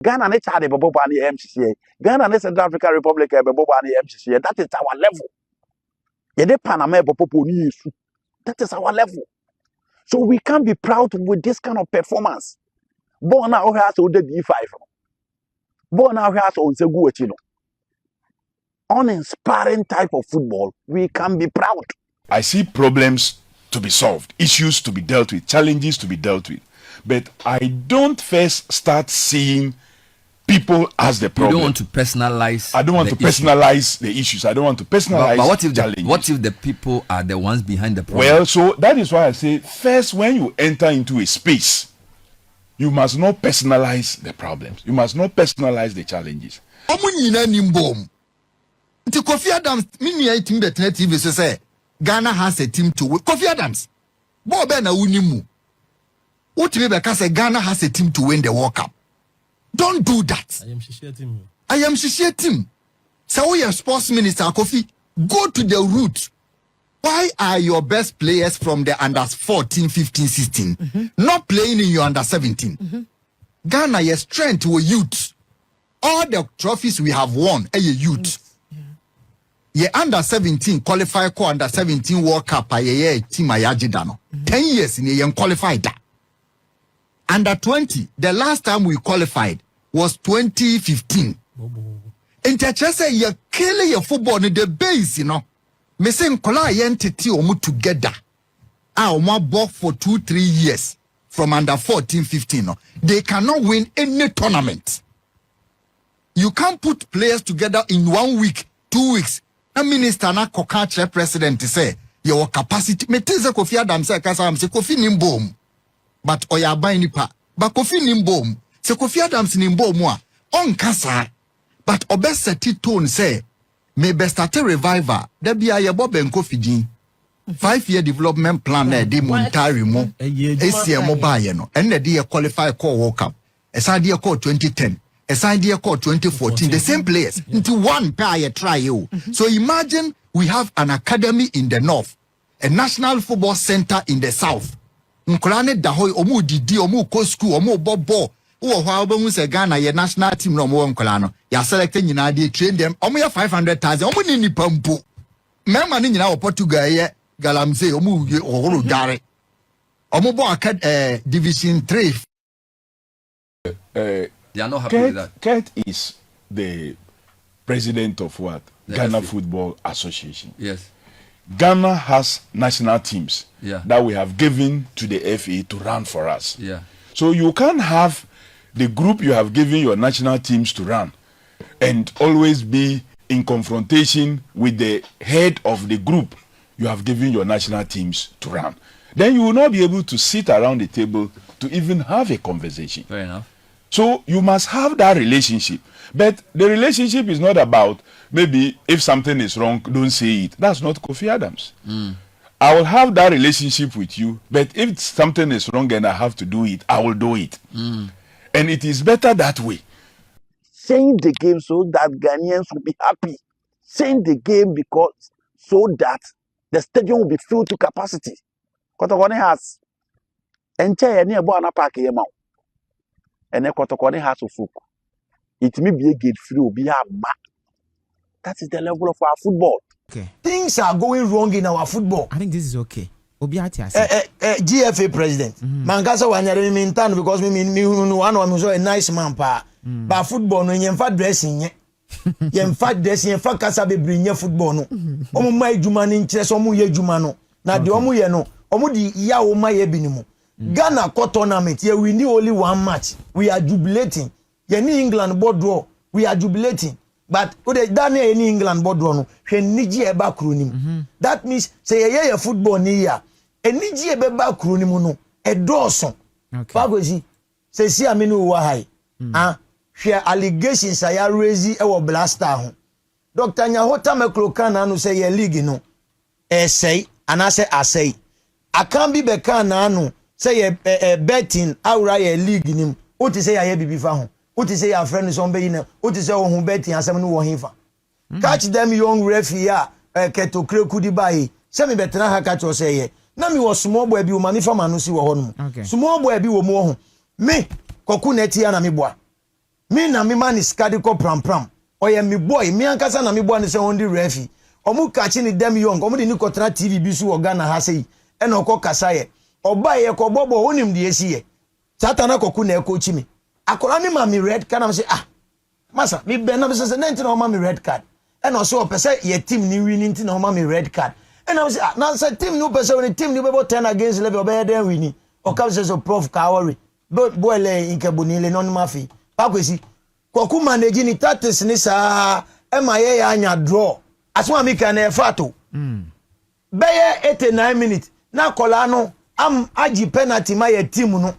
Ghana ne Chad bebo ba ne MCCA. Ghana ne Central African Republic bebo ba ne MCCA. That is our level. Yede Panama bebo ni yesu. That is our level. So we can't be proud with this kind of performance. Born now has all the D5. Born now has on Segu Chino. Uninspiring type of football, we can be proud. I see problems to be solved, issues to be dealt with, challenges to be dealt with. But I don't first start seeing people as the problem. You don't want to personalize. I don't want to personalize the issues. I don't want to personalize but what if challenges. What if the people are the ones behind the problem? Well, so that is why I say first, when you enter into a space, you must not personalize the problems. You must not personalize the challenges. Kofi Adams, mini team better TV say Ghana has a team to win. Kofi Adams, Bo be na unimu. What me be say Ghana has a team to win the World Cup. Don't do that. I am Shishia team. So we are sports minister Kofi. Go to the root. Why are your best players from the under 14, 15, 16 not playing in your under 17? Ghana, your strength were youth. All the trophies we have won are your youth. Ye under 17 qualify ko under 17 World Cup ye team ayajidano. 10 years in ye qualified that. Under 20, the last time we qualified was 2015. Interchese ye kill your football in the base, you know. Me say nkola entity omu together. Omo ball for 2-3 years from under 14, 15. No. They cannot win any tournament. You can't put players together in 1 week, 2 weeks. A minister na kokache president say your capacity. Me teze Kofi Adams say kasa am say Kofi nimbom. But oya ban nipa. But Kofi nimbom. Se Kofi Adams nimbom a on kasa. But obesity tone say me best start a revival. There be a Yeboah ben Kofi Jin. 5-year development plan na de montari mo. Esi mo ba ye no. And the qualify call Worldcup. Esa dia call 2010. A idea called 2014, the same players into one pair trial. So imagine we have an academy in the north, a national football center in the south. Nkolane dahoy omu didi omu ko school omu bobo. Uwa omu se Ghana ye national team no omu nkolano. Ya selected nyina dey train them. Omu ya 500,000. Omu ni nipa mpo. Mema ni nyina o Portugal ye galamse omu ye ohoro gare. Omu bo division 3. They are not happy with that. Kurt is the president of what? The Ghana Football Association. Yes. Ghana has national teams that we have given to the FA to run for us. Yeah. So you can't have the group you have given your national teams to run and always be in confrontation with the head of the group you have given your national teams to run. Then you will not be able to sit around the table to even have a conversation. Fair enough. So you must have that relationship. But the relationship is not about maybe if something is wrong, don't say it. That's not Kofi Adams. I will have that relationship with you, but if something is wrong and I have to do it, I will do it. And it is better that way. Change the game so that Ghanaians will be happy. Change the game because so that the stadium will be filled to capacity. Kotokone has enche ni ebo ana park ye ma. And then Kotokone has of folk. It may be a gate free or be a back. That is the level of our football. Okay. Things are going wrong in our football. I think this is okay. GFA president. Mankasa wanyare me intern because me one of a nice man pa. But football no yemfa dressing ye. Yemfa dressing yemfa kasa bebre nye football no. Omo mai djuma ni nkyere so omo ye djuma no. Na de omo ye no, omo di ya o mai bi ni mu. Ghana court tournament, yeah, we need only one match. We are jubilating. Yeah, ni England board draw. We are jubilating. But that any England board draw no. Niji eba krunim. That means say yeah football ni ya. Niji eba krunim no. A dawson. Okay. Pagozi. Say see aminu wa hai. Share allegations I raise ewo blaster ho. Dr. Nyahota Mekrokana no say ye league no. Say anase asay. Akambi bekana no. Say a betting aura ye league nim. What is say a bibi fa ho? What is say your friend is on be na? What is say who betting asem no wo hifa? Catch them young referee keto kreku di bai. Say me betena ha catch o say ye. Na me was small boy bi o mani fa manu si wo ho no. Small boy bi wo mo ho. Me Kwaku na ti ya na me boa. Me na me man is kadiko pram pram. Oye me boy, me ankasa na me boy ne se on di refi. Omu kachi ni dem young, omu di ni kotra TV bi su Ghana ha sei. E na okọ kasa ye. Oba ye ko bobo onim de esi ye. Satana koku na e coach me. Akola me ma me red card am say masa me be na be say 19 na o ma me red card. E na so pese ye team ni win nti na o ma me red card. E na say na say team no pese when team ni be 10 against 11 obe den win. O ka say so prof ka worry. Boy le inkebuni le non mafi. Pakwesi Kwaku manage ni tactics ni sa ema ye ya anya draw. Asuma mi kan e fato. Beye 89 minutes na kola no am agi penalty ma ye team no.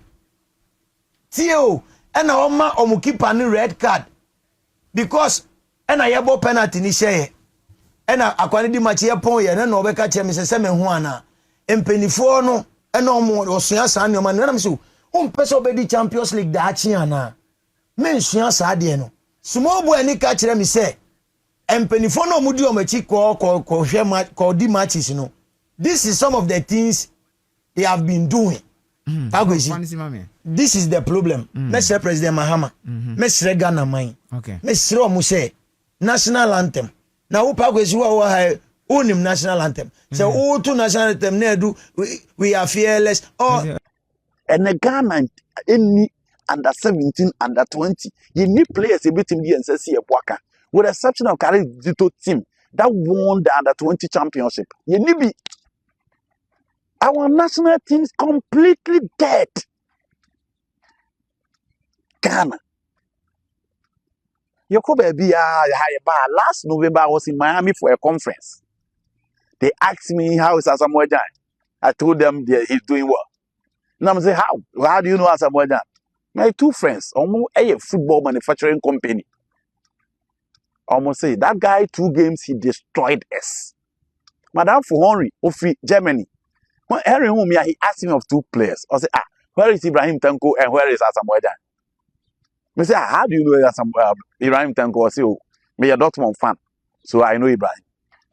Tio ena oma omukipa ni red card because ena yebo penalty ni sheye. Ena akwani di match ye pon ye na no be ka che me se me ho ana. Empenifo no ena omo osua san no ma na me so pese obedi Champions League da achi ana. Men sua sa de no. Small boy ni ka kire me say empenifo no mudi o machi ko hwe match ko di matches no. This is some of the things they have been doing. This is the problem. Mr. President Mahama. Mr. Ghana mine. Okay. Mr. Omu say national anthem. Now who Pakwesi wa ha unim national anthem. So who to national anthem na do we are fearless or and the Ghana any under 17, under 20, you need players a bit in the Yeboah, with the exception of Kari Zito team that won the under 20 championship. You need be our national team is completely dead. Ghana. Yoko baby, last November I was in Miami for a conference. They asked me how is Asamoah Gyan. I told them he's doing well. Now I'm saying, how do you know Asamoah Gyan? My two friends, almost a football manufacturing company. Almost say that guy 2 games he destroyed us. Madame for Henry of Germany. When Henry home here, he asked me of 2 players. I say, where is Ibrahim Tanko and where is Asamoah Gyan? I say, how do you know Ibrahim Tanko? I say, oh, me a Dortmund fan, so I know Ibrahim.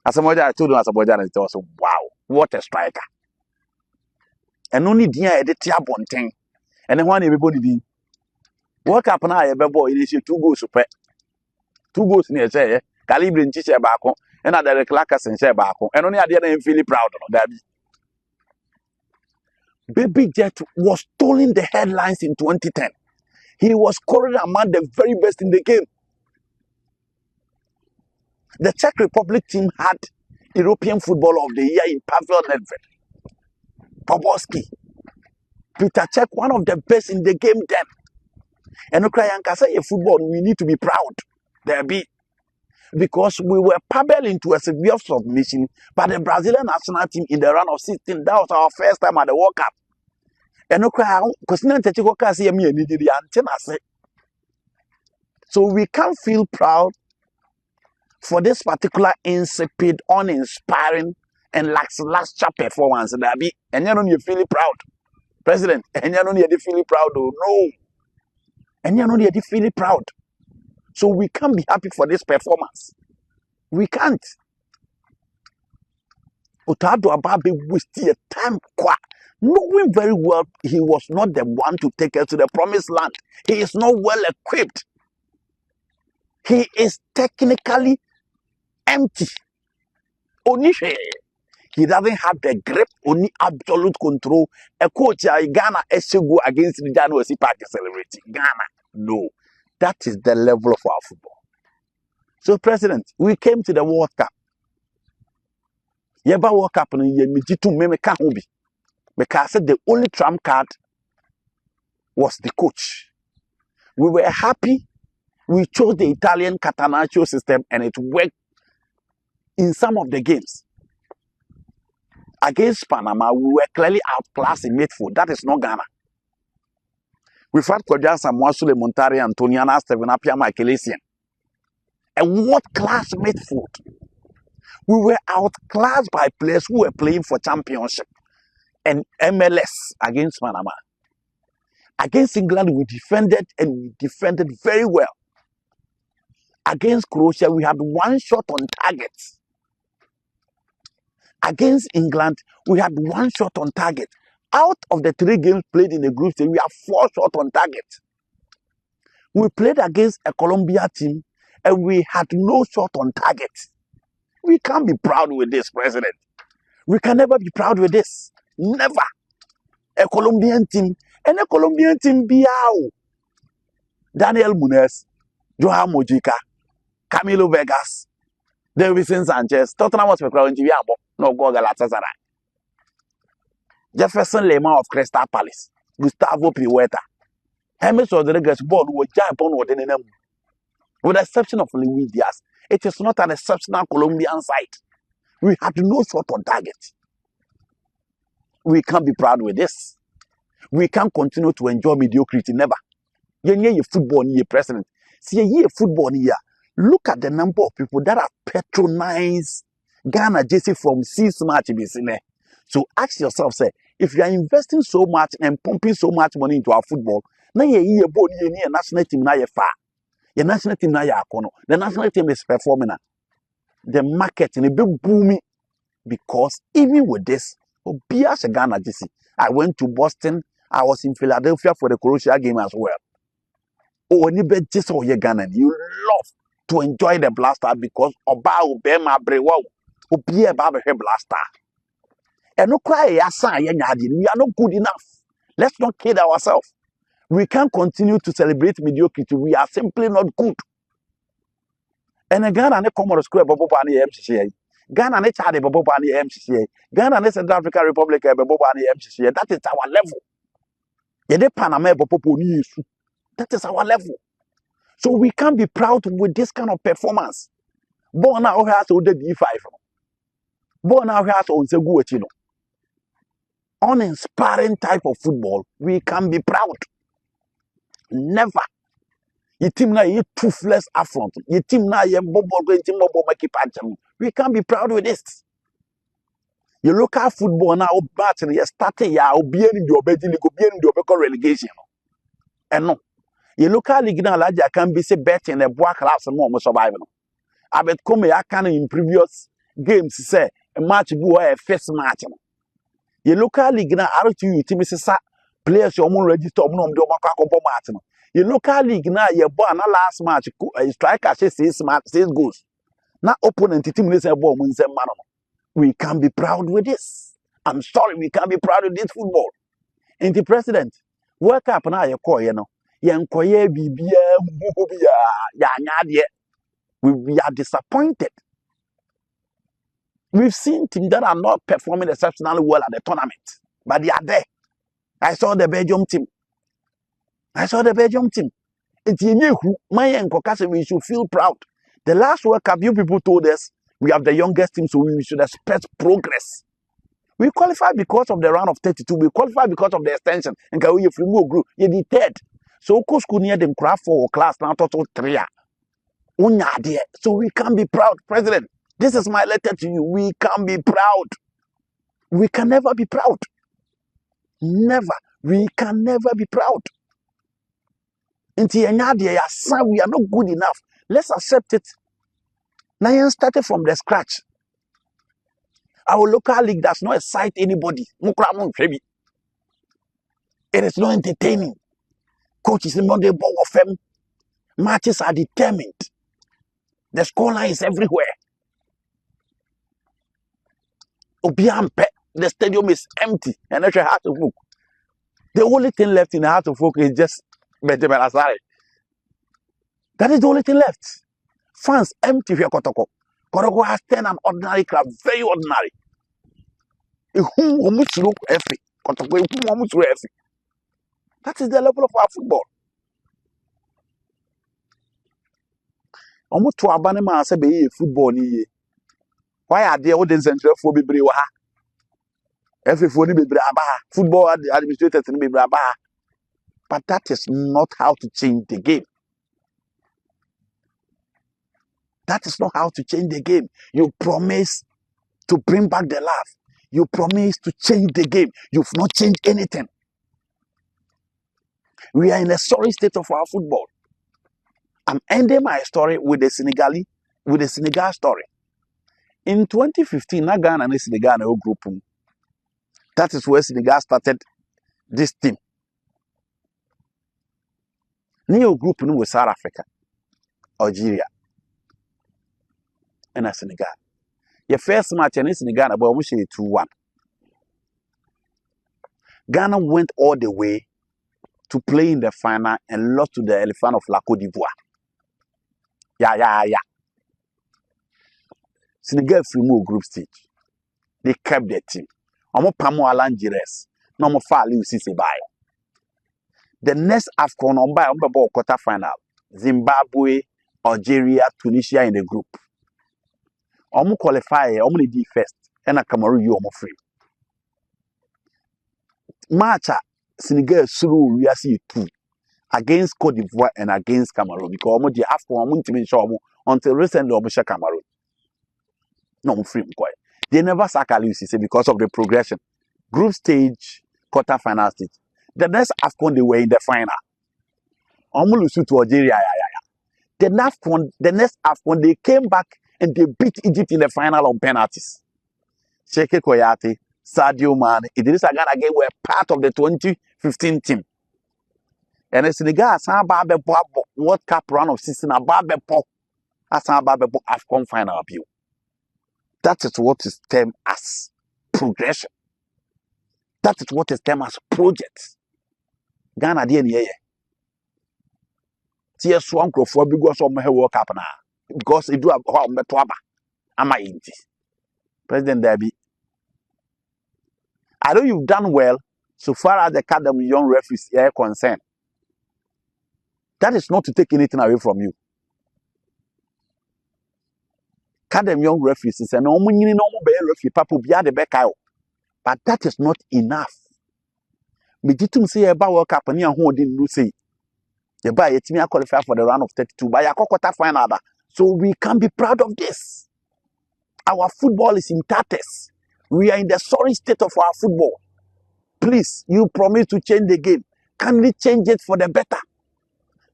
Asamoah Gyan, I told him Asamoah Gyan, and it was wow, what a striker. And only the edit thing. And then one everybody did. Worldcup na Yeboah it is 2 goals super. 2 goals near say Calibre in share back on and other Clarkson share back on and only at the end feel proud of that. Baby Jet was stealing the headlines in 2010. He was scoring among the very best in the game. The Czech Republic team had European Footballer of the Year in Pavel Nedved, Poborski, Peter Cech, one of the best in the game then. And Ukraine say football, we need to be proud. There be because we were pebbled into a severe submission by the Brazilian national team in the round of 16. That was our first time at the World Cup. And Ukraine, so we can't feel proud for this particular insipid, uninspiring, and lackluster performance. That be, and you know you feel proud, President. And you know you feel proud. Oh no. And you know they feel proud. So we can't be happy for this performance. We can't. Otado Ababe wasted time knowing very well he was not the one to take us to the promised land. He is not well equipped. He is technically empty. Onishe. He doesn't have the grip, only absolute control. A coach Ghana go against the January Park celebrating. Ghana. No. That is the level of our football. So, President, we came to the World Cup. Yeboah World Cup no ye me jitu me can't be. Because the only trump card was the coach. We were happy. We chose the Italian Catenaccio system and it worked in some of the games. Against Panama, we were clearly outclassed in midfield. That is not Ghana. We've had Kodja Samoa Sule Montari, Antoniana, Steven Apia, Michaelesian. A world-class midfield. We were outclassed by players who were playing for championship and MLS against Panama. Against England, we defended and we defended very well. Against Croatia, we had 1 shot on target. Against England, we had 1 shot on target. Out of the 3 games played in the group stage, we have 4 shots on target. We played against a Colombia team and we had no shot on target. We can't be proud with this, President. We can never be proud with this. Never. A Colombian team. And a Colombian team biao. Daniel Munez, Johan Mojica, Camilo Vegas, Davison Sanchez, Tottenham was crowd in no go Galatasaray. Jefferson Lema of Crystal Palace, Gustavo Piweta, James Rodriguez ball was jump on what in them. With the exception of Luis Diaz, it is not an exceptional Colombian side. We had no shot on target. We can't be proud with this. We can't continue to enjoy mediocrity. Never. Ye football here, President. See ye football here. Look at the number of people that have patronized Ghana JC from 6 match. So ask yourself, say, if you are investing so much and pumping so much money into our football, now ye body ye national team na ye far. Your national team na ya kono. The national team is performing. The market in a big booming because even with this, Ghana JC. I went to Boston. I was in Philadelphia for the Croatia game as well. Oh, when you bet just all your Ghana, you love to enjoy the blaster because Oba Obema Brewa Obia Baba blaster. And no cry, we are not good enough. Let's not kid ourselves. We can't continue to celebrate mediocrity. We are simply not good. And a Ghana ne Comoros Square Bobo Pani MCCA. Ghana ne Chad Bobo Pani MCCA. Ghana ne Central African Republic Bobo Pani MCCA. That is our level. Yede Panama Bobo ni issue. That is our level. So we can't be proud with this kind of performance. Born now has to the D5. Born now has to Segu. Uninspiring type of football, we can be proud. Never. Your team now you toothless affront. Your team now you bobo going team bobo make it. We can't be proud with this. Your local football now battle you starting ya obi in the obedi go be in the relegation. And no. Your local league now like can be say bet in the boy class and more survival. I bet come I can in previous games say a match go a first match. Your local league now RTU team is players your own register no do makako match. Your local league now Yeboah na last match striker say 6 goals. Now opponent team is a ball munse man. We can be proud with this. I'm sorry, we can be proud of this football. And the president, Worldcup na ye call you know. We are disappointed. We've seen teams that are not performing exceptionally well at the tournament, but they are there. I saw the Belgium team. It's we should feel proud. The last World Cup, you people told us we have the youngest team, so we should expect progress. We qualified because of the round of 32. We qualified because of the extension. And if we move group, you're the third. So school near them craft 4 class now total 3. So we can be proud, President. This is my letter to you. We can be proud. We can never be proud. Never. We can never be proud. Until we are not good enough. Let's accept it. Now you started from the scratch. Our local league does not excite anybody. It is not entertaining. Coaches in the ball of them. Matches are determined. The scoreline is everywhere. Obiampe, the stadium is empty and that's hard to look. The only thing left in the heart of folk is just Benjamin Asare. That is the only thing left. Fans empty here, Kotoko. Kotoko has turned an ordinary club, very ordinary. That is the level of our football. Almost to Abanema say be football ni. Why are there all the central for be brewa? Every phone be braba. Football administrators be braba. But that is not how to change the game. That is not how to change the game. You promise to bring back the love. You promise to change the game. You've not changed anything. We are in a sorry state of our football. I'm ending my story with the Senegal story. In 2015, Ghana and Senegal group. That is where Senegal started this team. Neo group no with South Africa, Algeria, and Senegal. Your first match in Senegal, but we say 2-1. Ghana went all the way to play in the final and lost to the Elephant of La Côte d'Ivoire. Yeah. Senegal free group stage. They kept their team. Omo Pamo Alan Gires. No more far Liu Sisi Bayo. The next AFCON on by quarter final. Zimbabwe, Algeria, Tunisia in the group. Omo qualify, omo the first. And a Cameroon you omo free. Match Senegal through we are see 2 against Cote d'Ivoire and against Cameroon because omo the AFCON omo team show until recently omo share Cameroon. No free quiet. They never sack Alusi because of the progression. Group stage, quarter final stage. The next AFCON they were in the final. Omulusu to Algeria. The next AFCON they came back and they beat Egypt in the final on penalties. Sheikh Koyate, Sadio Mane, Idris Agana again were part of the 2015 team. And the Senegal Asambabe World Cup round of 16 Ababe Asambabe AFCON final appeal. That is what is termed as progression. That is what is termed as projects. Ghana DNA. Tears swan for because of my World Cup now. Because it do have Metwaba. Am I in this? President Derby. I know you've done well so far as the academy young referees are concerned. That is not to take anything away from you. Academy young referees is an referee, Papu Bia de Bekayo. But that is not enough. Mejitum say about World Cup and who didn't say. The buy a team qualify for the round of 32 by a quarter final. So we can be proud of this. Our football is in tatters. We are in the sorry state of our football. Please, you promise to change the game. Can we change it for the better?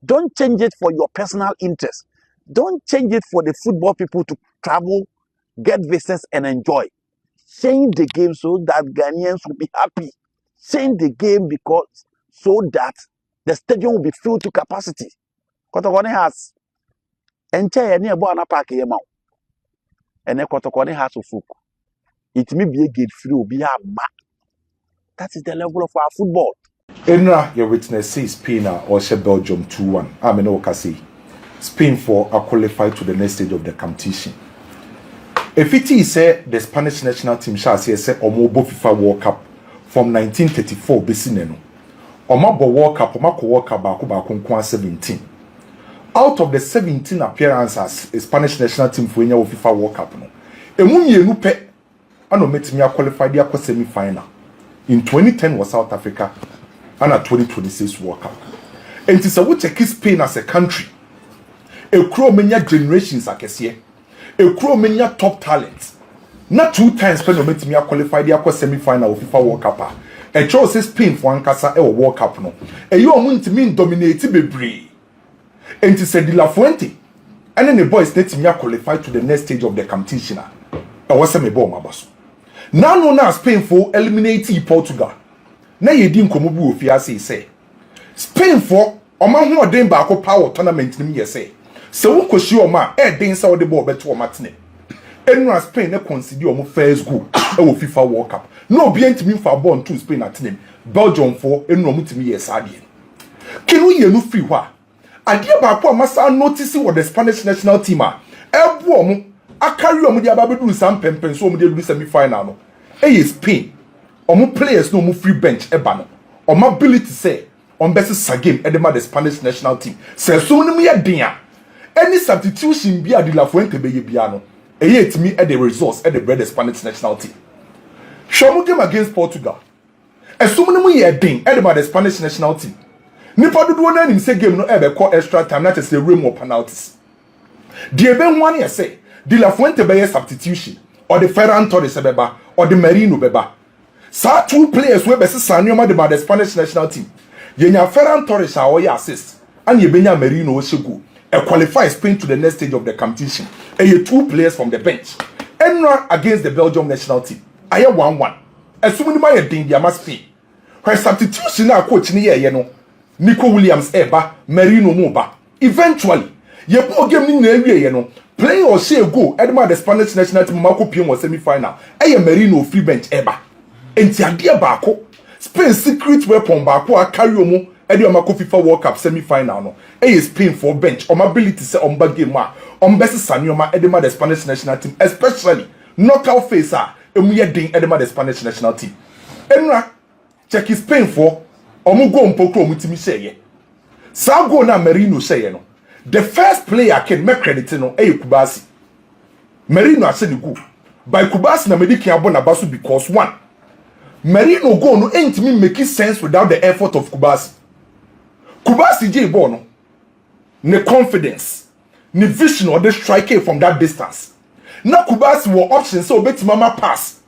Don't change it for your personal interest. Don't change it for the football people to travel, get visas and enjoy. Change the game so that Ghanaians will be happy. Change the game because so that the stadium will be filled to capacity. Kotokone has enche ni ebo ana park yema. Ene Kotokone has ofuku. It may be a gate free obi ama. That is the level of our football. Enra your witness says Spain or Belgium 2-1. I mean Okasi. Spain for are qualified to the next stage of the competition. If it is the Spanish national team shall say Omobo FIFA World Cup from 1934 Besineno. Omabo World Cup, Omako World Cup Baku 17. Out of the 17 appearances, a Spanish national team for any FIFA World Cup no. Emunye nupe ano metimi qualified their semi-final. In 2010 was South Africa and a 2026 World Cup. And it is a we check Spain as a country. A crow many generations akesiye. A crow many top talents. Not 2 times Spain no metimi qualified their semi-final of FIFA World Cup. A chose says Spain for Ankasa e World Cup no. E you want to mean dominate bebree. And to say De La Fuente. And then the boys let me qualify to the next stage of the competition. I was a bomb abaso. Now no na Spain for eliminate Portugal. Na ye di nkomobu ofiase say. Spain for oma ho den ba ko power tournament ni me say. Se wo koshi oma e den sa wo de ball beto oma tene. Enura Spain na consider omo first goal e wo FIFA World Cup. No be ntimi fa ball to Spain atene. Belgium for enura mutimi yes ade. Kinu ye no free hwa. Ade ba ko amasa notice what the Spanish national team ebu omo akari omo dia ba bedu sam pempen so omo de semi final no. Spain omo players no omo free bench eba no. Omo ability say on best game edema the Spanish national team. Say so no me dia. Any substitution be De La Fuente be ye bia no. Etimi e the results e the bread the Spanish national team. Show game against Portugal. Assume no ye den edema the Spanish national team. Nipa dodo na nim say game no e be call extra time not say room of penalties. The even one ye say De La Fuente be substitution or the Ferran Torres beba or the Merino beba. Sa 2 players we be sanyo ma the Spanish national team. Yenya Ferran Torres a oya assist and ye benya Merino o shego. E qualify Spain to the next stage of the competition. And ye 2 players from the bench. Enra against the Belgium national team. Aye 1-1. Assuming my ye din dia must be. When substitution na coach ni ye no. Nico Williams eba, Merino Moba. Eventually, Yeboah game ni na no. Play or say go, Edma the Spanish national team Marco Pion was semi-final. Merino free bench eba. Enti adia bako. Spain secret weapon bako a carry omo. Edi Marco FIFA Worldcup semi-final no. Spain for bench. Ability say omba game ma. Best Sanyoma Edema the Spanish national team, especially knockout phaser. Emuye ding Edema the Spanish national team. Enra check Spain for omugo mpokro mutimi seye. Sa go na Merino seye no. The first player can make credit no Kubasi. Merino aseni go. By Kubasi na mediki abona basu because one. Merino go no ain't me making sense without the effort of Kubasi. Kubasi Yeboah no. Ne confidence. Ne vision or the striker from that distance. Na Kubasi were options so bet mama pass.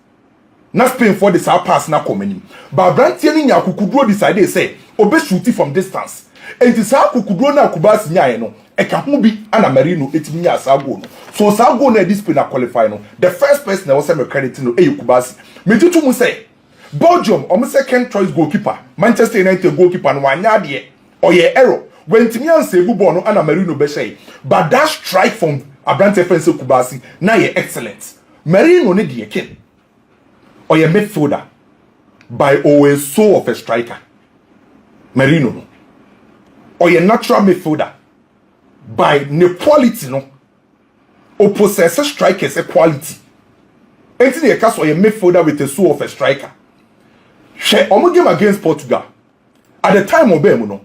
Na Spain for this pass na komeni. But Brantier ni Yakukudro decided say obe shooting from distance. And this Yakukudro na Kubasi nya no. Eka hubi ana Merino etimi ya sago no. So sago na this Spain na qualify no. The first person that was me credit no Kubasi. Me tutu mu say Belgium omo second choice goalkeeper. Manchester United goalkeeper no wanya de oye error. When Timian Sebu Bono and Merino Beshay, but that strike from Abrante Fenso Kubasi, now you're excellent. Merino need the king. Or your midfielder by always soul of a striker. Merino. Or your natural midfielder by the quality no. Or possess strikers a quality. Until you cast or your midfielder with the soul of a striker. Share omo game against Portugal. At the time of Bemuno.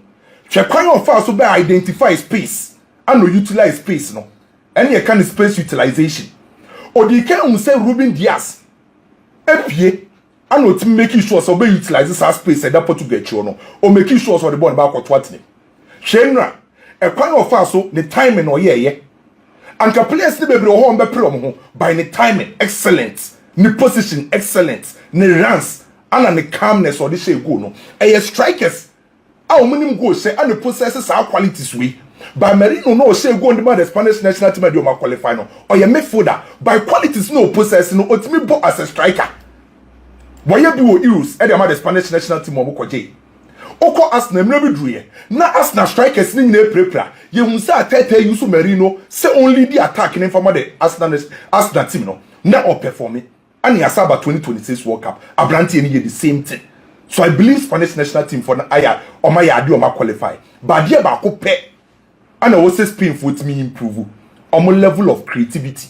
She can also be identify space and no utilize space no. Any kind of space utilization. Or they can say Ruben Diaz. FPA and not making sure so be utilizes our space at that Portugal no. Or making sure so the ball back or what. Shenra a kind of also the timing or yeah. And can players the baby home be promo by the timing excellent. The position excellent. The runs and the calmness or the shape go no. Strikers. Our minimum goal say and the possesses our qualities we. By Merino no say go on the Spanish national team do ma qualify no. Or your midfielder by qualities no possess no ultimate ball as a striker. Why you be use e the Spanish national team mo koje. Oko Arsenal mrebi druye. Na Arsenal strikers ni na prepare. Ye hu say atete use Merino say only the attack in from the Arsenal team no. Na o performing. And ya saba 2026 World Cup. Abranti ni the same thing. So I believe Spanish national team for aya or my adi or my qualify. But here ba ko pe. And I will say Spain for me improve on my level of creativity.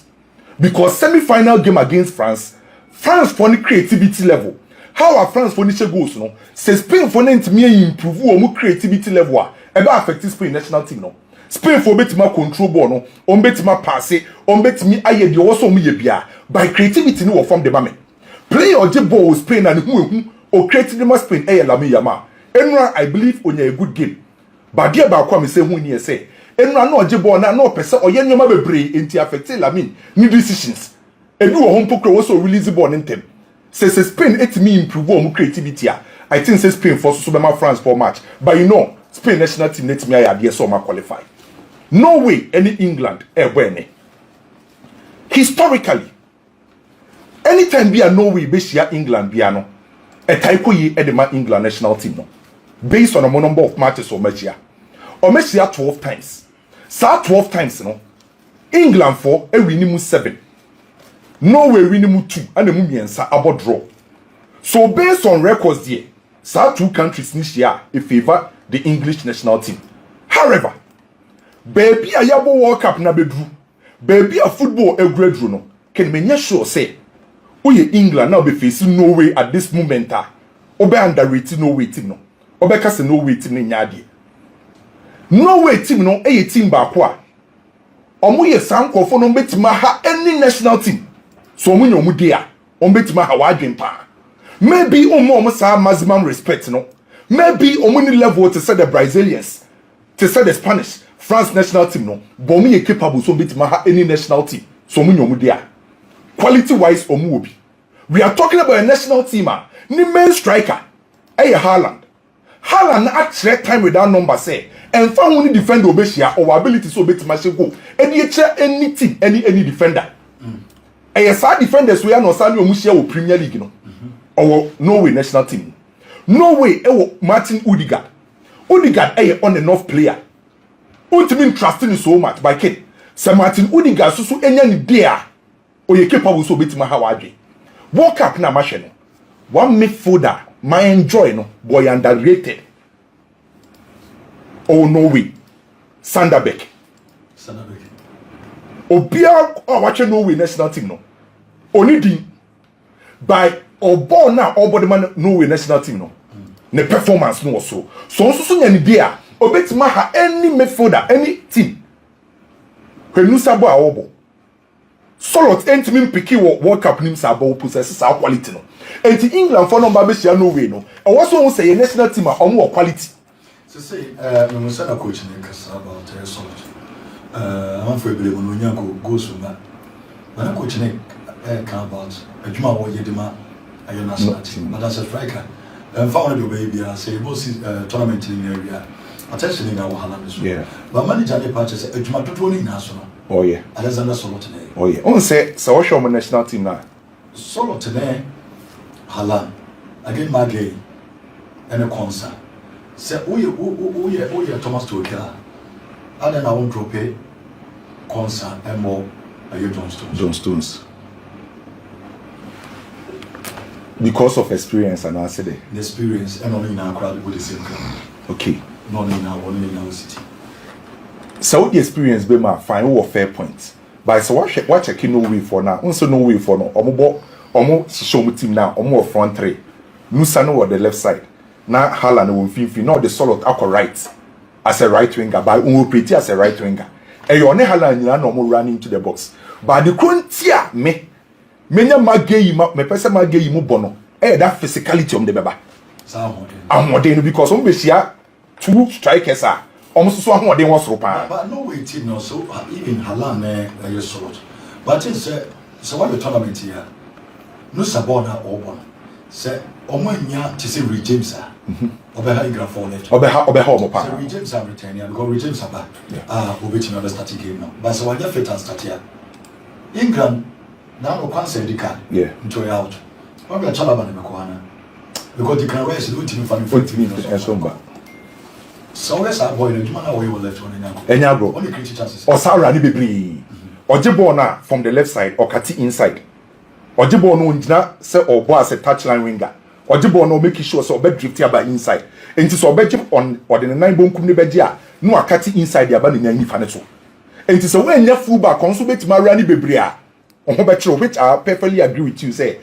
Because semi-final game against France for the creativity level. How are France for the goals no? Say Spain for me improve on my creativity level. Eba affect Spain national team no. Spain for bet my control ball no. On bet my pass on bet me aye the also me bia. By creativity no form the moment. Play or Yeboah Spain and who or creative the Spain lami yama. Enra I believe on a good game. But dear ba kwa me say who ni say. Enra no Yeboah na no pese or yen yoma bebre enti affect Lamin new decisions. Edu o home pokro also release the ball in them. Say Spain et me improve on creativity. I think say Spain for so be France for match. But you know Spain national team let me idea so ma qualify. No way any England win. Historically anytime be a no way be share England biano. A type ye edema England national team no. Based on a number of matches or matches. Or matches 12 times. So 12 times no. England for a winning 7. Norway winning 2 and the Mumiensa about draw. So based on records there, so 2 countries this year in favor the English national team. However, baby a Yeboah World Cup na bedru. Baby a football a grade no. Can me sure say Oye England now be facing Norway at this moment. Obe underrated Norway team no. Obe kase Norway team ni nyadi. Norway team no eye team ba kwa. Omo ye sankofo no betima ha any national team. So omo nyomu dia. Omo betima ha wadwen pa. Maybe omo sa maximum respect no. Maybe omo ni level to say the Brazilians, to say the Spanish, France national team no. But omo ye capable so betima ha any national team. So omo nyomu dia. Quality wise omuobi. We are talking about a national team. Ni main striker. Haaland. Haaland actually time without number say. And found only defender obeshia or ability so bit match go. And you check any team, any defender. Sad defenders we are no Samuel Musia or Premier League no. Or Norway national team. Norway Martin Udiga. Odegaard on and off player. Ultimate trusting so much by Ken. Sir Martin Odegaard so any dear. Or you capable so bit my Hawaii. Worldcup na machine. One midfielder, my enjoy no boy underrated. Oh no way. Saddik. Obia or watching no way national team no. Only di by or born now or body man no way national team no. Ne performance no so. So any dia obetima ha any midfielder any team. Kwenu sabo a obo. Solot entimi piki World Cup nim sabo possess our quality no. Enti England for number be share no way no. And also say national team are more quality. So say we said a coach in Kasa about Solot. I'm for believe no nyanko go so na. Na coach in can about adwuma wo yedema ayo national team. But as a striker found the baby and say both tournament in the area. Attention in our Holland so. Yeah. But manager the patches adwuma toto ni na so no. Oh yeah. Alexander Solot. Oh yeah. On say so what show national team now? Solot today Holland again Magay and a concert. Say oh Thomas Tuchel. And then I want to pay concert and more John Stones. Because of experience and answer the experience and only now crowd with the same club. Okay. Not in our city. So the experience be my final fair point. But so what checking no way for now. Also no way for no. Omo show me team now. Omo front three. Nusa no on the left side. Now Haaland will feel no the Solot akọ right as a right winger. But pretty as a right winger. And you only Haaland you no more running into the box. But the crunchia me. Menya magay me person magay mu bono. That physicality the beba. I'm modern because be share two strikers are. Almost so how they was ropa. But no way team no so even Haaland Solot. But it's so what the tournament here. No sabona or one. Say Omanya to see James Obeha England for left. Obeha mo pa. So James are returning because James are back. Obeti another starting game now. But so when you fit and start here. England now no can say the card. Yeah. Into out. What we are Chalaba na Mekwana. Because the can race the team fan for so where's our boy? The man away will left one now. Enya bro. Only create chances. Or Sarah ni bebree. Ojebo na from the left side or Kati inside. Ojebo no njina say or boy as a touchline winger. Ojebo no make sure so be drift here by inside. Enti so be jip on or the nine bonkum ni beji a no Akati inside the aba ni nifa ne so. Enti so when nya fullback konso betima rani bebree a on be true which I perfectly agree with you say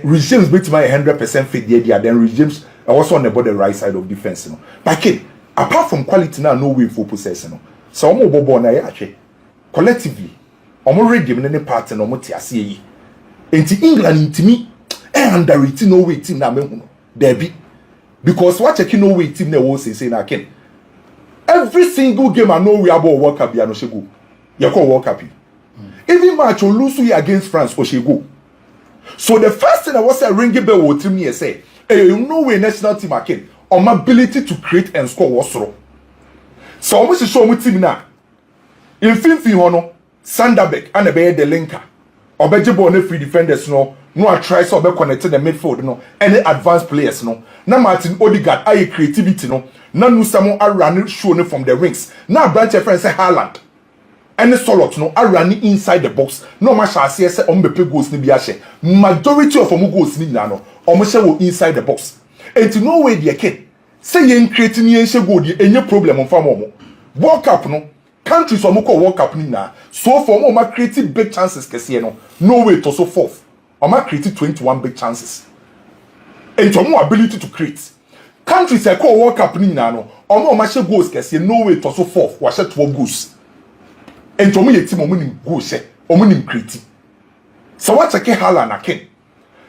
regimes betima 100% fit there then regimes also on the right side of defense no. But apart from quality now no way for possession no. So omo bobo na ya hwe collectively omo ready me ne part na omo ti ase yi. Enti England intimi underrated no way team na me hu no. There be because what checking no way team na wo say na ken. Every single game I know we about World Cup ya no shego. You call World Cup. Even match or lose against France or shego. So the first thing I was say ring bell will tell me say, hey, you know we national team again. On my ability to create and score was wrong. So almost show me team now. In Finfi hono, Saddik and the linker. Obejebo ne free defenders no I try so be connected the midfield no any advanced players no. Na Martin Odegaard aye creativity no. Na Nusamo run show no from the wings. Na branch friend say Haaland. Any Solot no run inside the box. No match say say on be play goals ni bi ahye. Majority of them goals ni na no. Omo inside the box. And to no way the kid say yen creating yen she goal the any problem on farm omo. World Cup no countries omo call World Cup ni na. So for omo create big chances kese no way to so fourth. Omo create 21 big chances. And to omo ability to create. Countries say call World Cup ni na no. Omo she goals kese no way to so fourth. Wa she 12 goals. And to omo ye team omo nim goal she. Omo nim create. So what check Haaland again.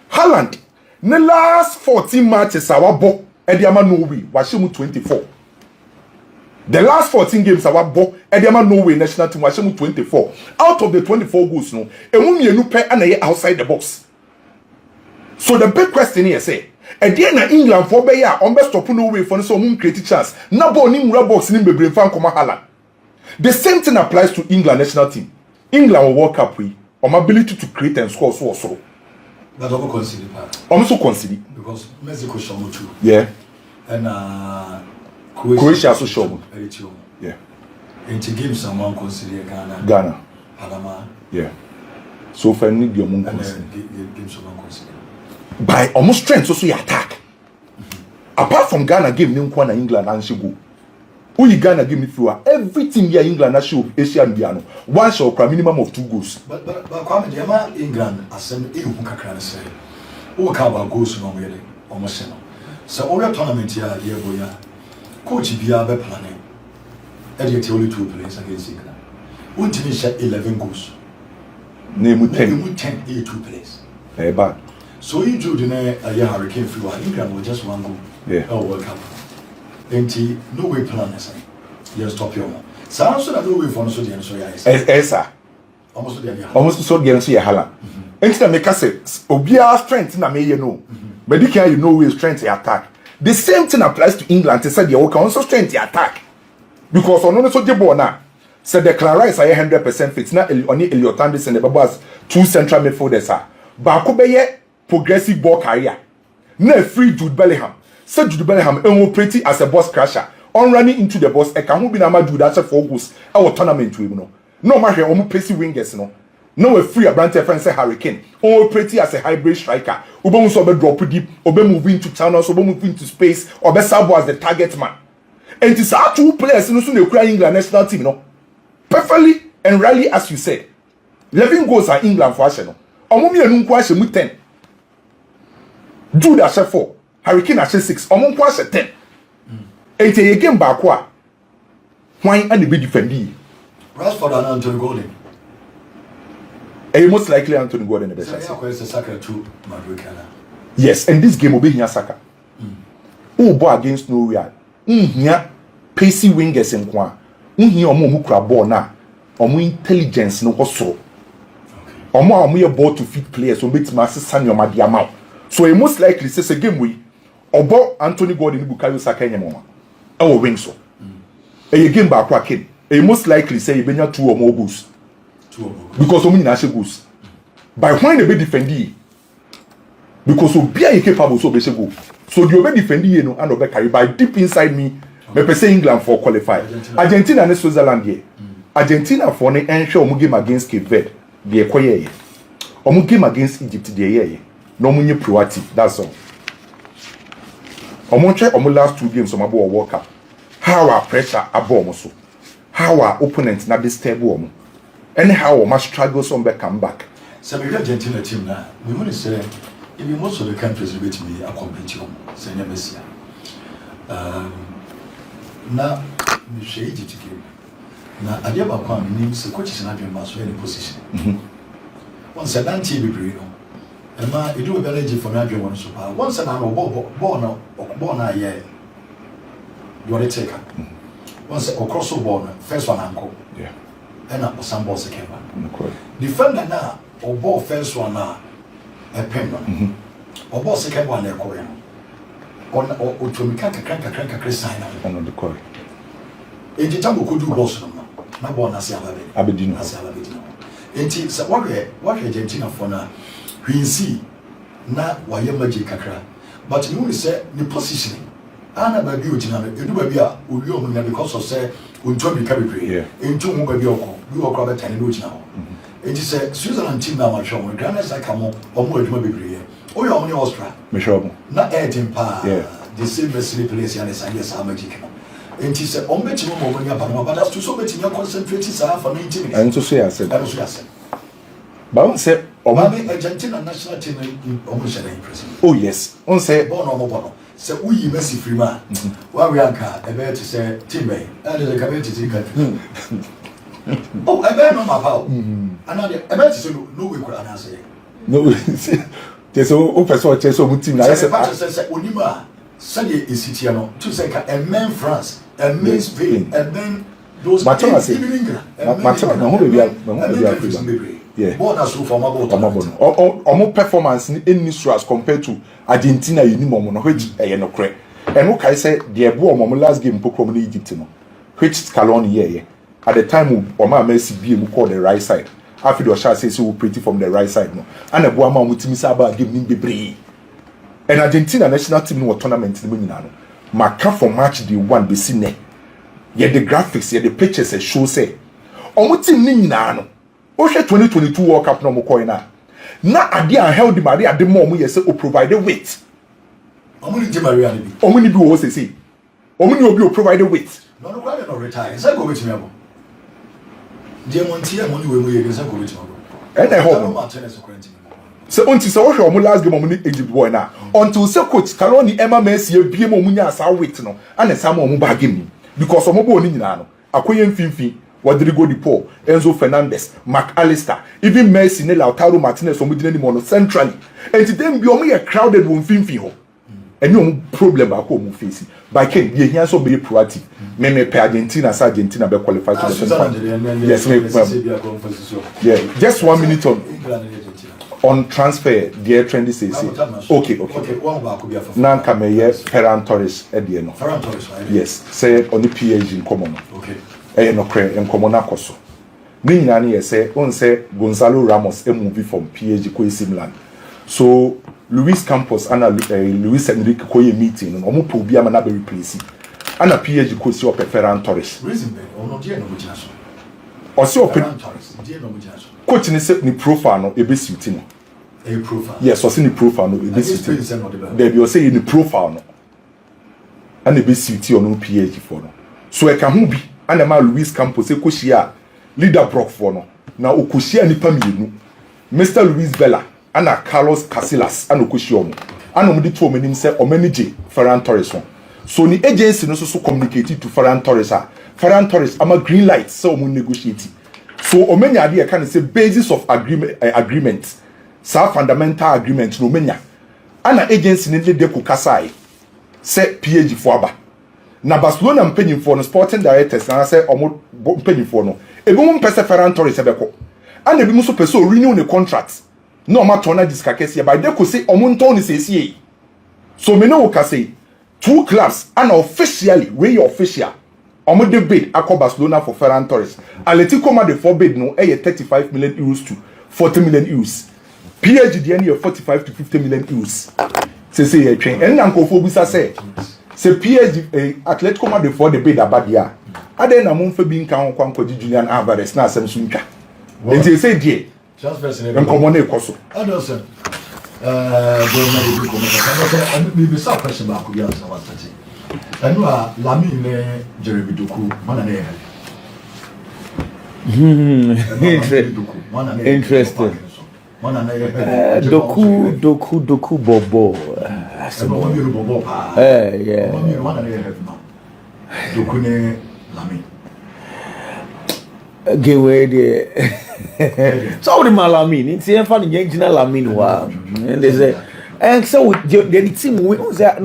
Haaland the last 14 matches our bo Ediama Norway was 24. The last 14 games our bo Ediama Norway national team was 24. Out of the 24 goals no, emu pe and outside the box. So the big question here say, na England for be ya on best stop Norway for so create chance. Na ball ni mura box ni bebre fan koma Haaland. The same thing applies to England national team. England will World Cup we on ability to create and score so. But I consider that. I'm also consider because Mexico show too. Yeah. And Croatia so show. Yeah. And game someone consider Ghana. Ghana. Panama. Yeah. So far need your moon consider. Game someone consider. By almost strength so you attack. Apart from Ghana game ni nkwa na England and go. Who you Ghana game through everything here England na show Asian Biano. One shot minimum of 2 goals. But Kwame Jama England asem e hu kakra na say. Who ka ba goals no mere almost no. So all tournament here Yeboah. Coach bia be planning. Edit only 2 players against England. Won't finish 11 goals. Name 10. Name 10 2 players. Eh bad. So he drew the Hurricane through England with just 1 goal. Yeah. Worldcup. And no way plan is you stop your one. So also that no way for so the answer yes. Sir. Almost so the answer hala. Enti na make say obia strength na me you know. But you can know way strength to attack. The same thing applies to England. They said you can also strength to attack. Because on no so Yeboah na said the Clarice are 100% fit. Na only Elliot Anderson the Babas 2 central midfielders are. Ba ko be progressive ball carrier. Na free Jude Bellingham. Said Jude Bellingham operate as a boss crusher. On running into the boss, e can who be na ma Jude that 4 goals. Our tournament we no. No matter omo pacey wingers no. No a free Abrante friend say Hurricane. Operate as a hybrid striker. Obe so be drop deep, obe move into channels, obe move into space, obe sabo as the target man. And it is our 2 players in the Ukraine England national team, no. Perfectly and rarely as you said. 11 goals are England for Arsenal. Omo mi enu kwa mu 10. Jude ashe 4, Hurricane ashe 6, omo kwa ashe 10. Ente ye game back kwa. Why and the be defending? Rashford and Anthony Gordon. Most likely Anthony Gordon the best. Yes, and this game will be here Saka. Oh boy against Norway. Here pacey wingers in kwa. Here omo mu kura ball na. Omo intelligence no so. Omo your ball to fit players so bit mass send your madiamount. So he most likely says a game we obo Anthony Gordon Bukayo Saka nyemo. Our wing so. A game back kwa kid. He most likely say you benya 2 or more goals. Because so many national goals. By when they be defending, because so be capable so be go. So the be defending you know and obe carry by deep inside me. Me say England for qualify. Argentina and Switzerland here. Argentina for ne ensure omu game against Cape Verde. They acquire here. Omu game against Egypt they here. No munye proactive. That's all. Omu check omu last 2 games omu abo Worldcup. How our pressure abo omu so. How our opponents na disturb omu. And how much struggles on back come back. So we Argentina team now. We want to say in most of the countries which me a competition. Say Nemesia. Now we share it together. Now I never come names the coaches in Abia must in position. Once a dance be brave. And ma you do a village for Abia one super. Once an hour born a year. You are a taker. Once a cross born first one uncle. Yeah. And up some ball second one. Defender now, or ball first one now, a pen or ball second one, they're calling on or to make a crank sign on the court. In the time we could do balls, no born as Abedino. And it's what Argentina for now. We see now why you magic kakra, but you will say the positioning. Ana ba bi otina no edu ba bi a owi o munya because of say onto bi ka bebre entu mo ba bi okọ bi okọ ba tani no otina ho enti say Switzerland team na ma hwe mo Ghana say ka mo omo aduma bebre o yo omo ni Austria me hwe mo na edin pa the same messy place and say yes magic no enti say omo beti mo munya ba no but that's to so beti nya concentrate sa for 90 minutes and so say I said but on say omo Argentina national team omo say impressive oh yes on say bono se uyi Messi free man wa we anka e be to say team and the community team country oh e be no ma pa and e be to say no we could answer no there's o person che so team na say onima say e city no to say ka e men France e men Spain e men those even England na ho be yeah. Born as from about performance in this as compared to Argentina minimum no which no correct. And okay say the Yeboah last game pokrom in Egypt no which Scaloni here at the time Oma Messi be call the right side. After the shot says he pretty from the right side no. And the Yeboah mutimi saba game ni bebre. And Argentina national team no tournament ni nyina no. maka for match day 1 be see ne ye the graphics ye the pictures e show say omo team ni nyina no o hwe 2022 World Cup no mo coin na ade an held the ade mo omo ye say o provide with omo ni Maria ni bi omo ni bi wo say omo ni obi o provide with no quite no retire say go with me abo die montia mo ni we mo ye say go with me abo and I hope so until so hwe omo last game omo ni Egypt boy na until say coach Caroni Emma Messi ebie mo nya asa wait no and some omo ba game because omo bo ni nyina no akoye mfimfi Rodrigo Di Paul, Enzo Fernandez, McAllister, even Messi, Lautaro Martinez, omo dine ni mo no centrally and then be omo ye crowded won mfimfi ho and no problem ba ko omo face by Ken ye here so be proactive me pe Argentina sa Argentina be qualify to the semi-final. Yes, yeah, just 1 minute on transfer the trend is okay now come here Ferran Torres e de no yes say on the PSG in common okay e no kre en common akoso ni nyina na say on say Gonzalo Ramos e move from PSG ko AC Milan so Luis Campos and Luis Enrique koye meeting no mo po bia ma na be replace ana PSG ko si op Ferran Torres reason be ono die no mo gina so o si op Ferran Torres die no mo gina so coach ni se ni profile no e be suit no a profile yes o si ni profile no e be suit there be o say ni profile no ana e be suit on PSG for no so e ka hu bi ana ma Luis Campos e ko hia leader Brock for no na okohia nipa mienu Mr. Luis Bella ana Carlos Casillas ana okohia omo ana omo di to omanim se omanage Ferran Torres so ni agency no so communicate to Ferran Torres Ferran Torres ama green light so omo negotiate so omenya ade e kan say basis of agreement sa fundamental agreement no omenya ana agency ni de ko kasai say PSG for aba na Barcelona mpanyimfo no sporting directors na say omo mpanyimfo no ebi mo mpese Ferran Torres ebeko ana ebi mo so pese o renew the contract no ma tona diskakese by de ko say omo nton ni sesiye so me no ka say two clubs and officially we official omo de bid akọ Barcelona for Ferran Torres Atletico Madrid for bid no 35 million euros to 40 million euros PSG de na 45 to 50 million euros say e twen en na nkofo bisa say PSG Atletico Madrid for the bid abadia ade na mo mfa bi nka ho kwankọ Julian Alvarez na asem so ntwa enti say die transfer en komo na ekoso Anderson maybe some question about Korea and Lami ne Jeremy Doku Interesting. Doku Bobo. Yeah. Doku ne Lami. Give away the so the Malamin, it's here for the Yankina Lamin. And they say, and so the team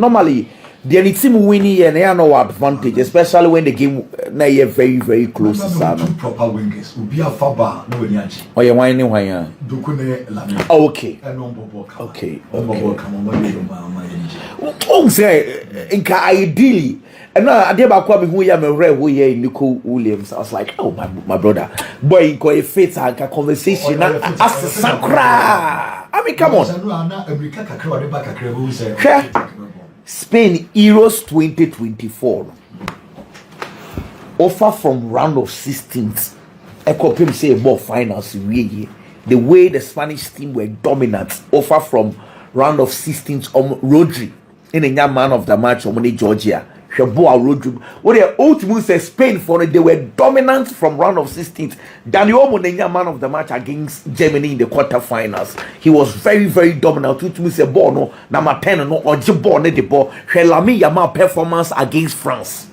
normally the team winning and they are no advantage, especially when the game na very, very close. Two proper wingers will be a faba no Yanchi. Oh, you're whining why? Dokune Lami. Okay. Okay. Oh, say, ideally. And now I did about coming who you who you Nico Williams. I was like, oh my brother, boy, got a fit and a conversation. As a sacra. I mean, come on. Spain Euros 2024 offer from round of 16th. I could say about finals really. The way the Spanish team were dominant. Offer from round of 16th Rodri in a young man of the match on Georgia. Yeboah Rodri. What they ultimately say Spain for they were dominant from round of 16th. Daniel Monenya man of the match against Germany in the quarterfinals. He was very, very dominant. Ultimately say ball no number 10 no or ball ne the ball. Lami Yamal performance against France.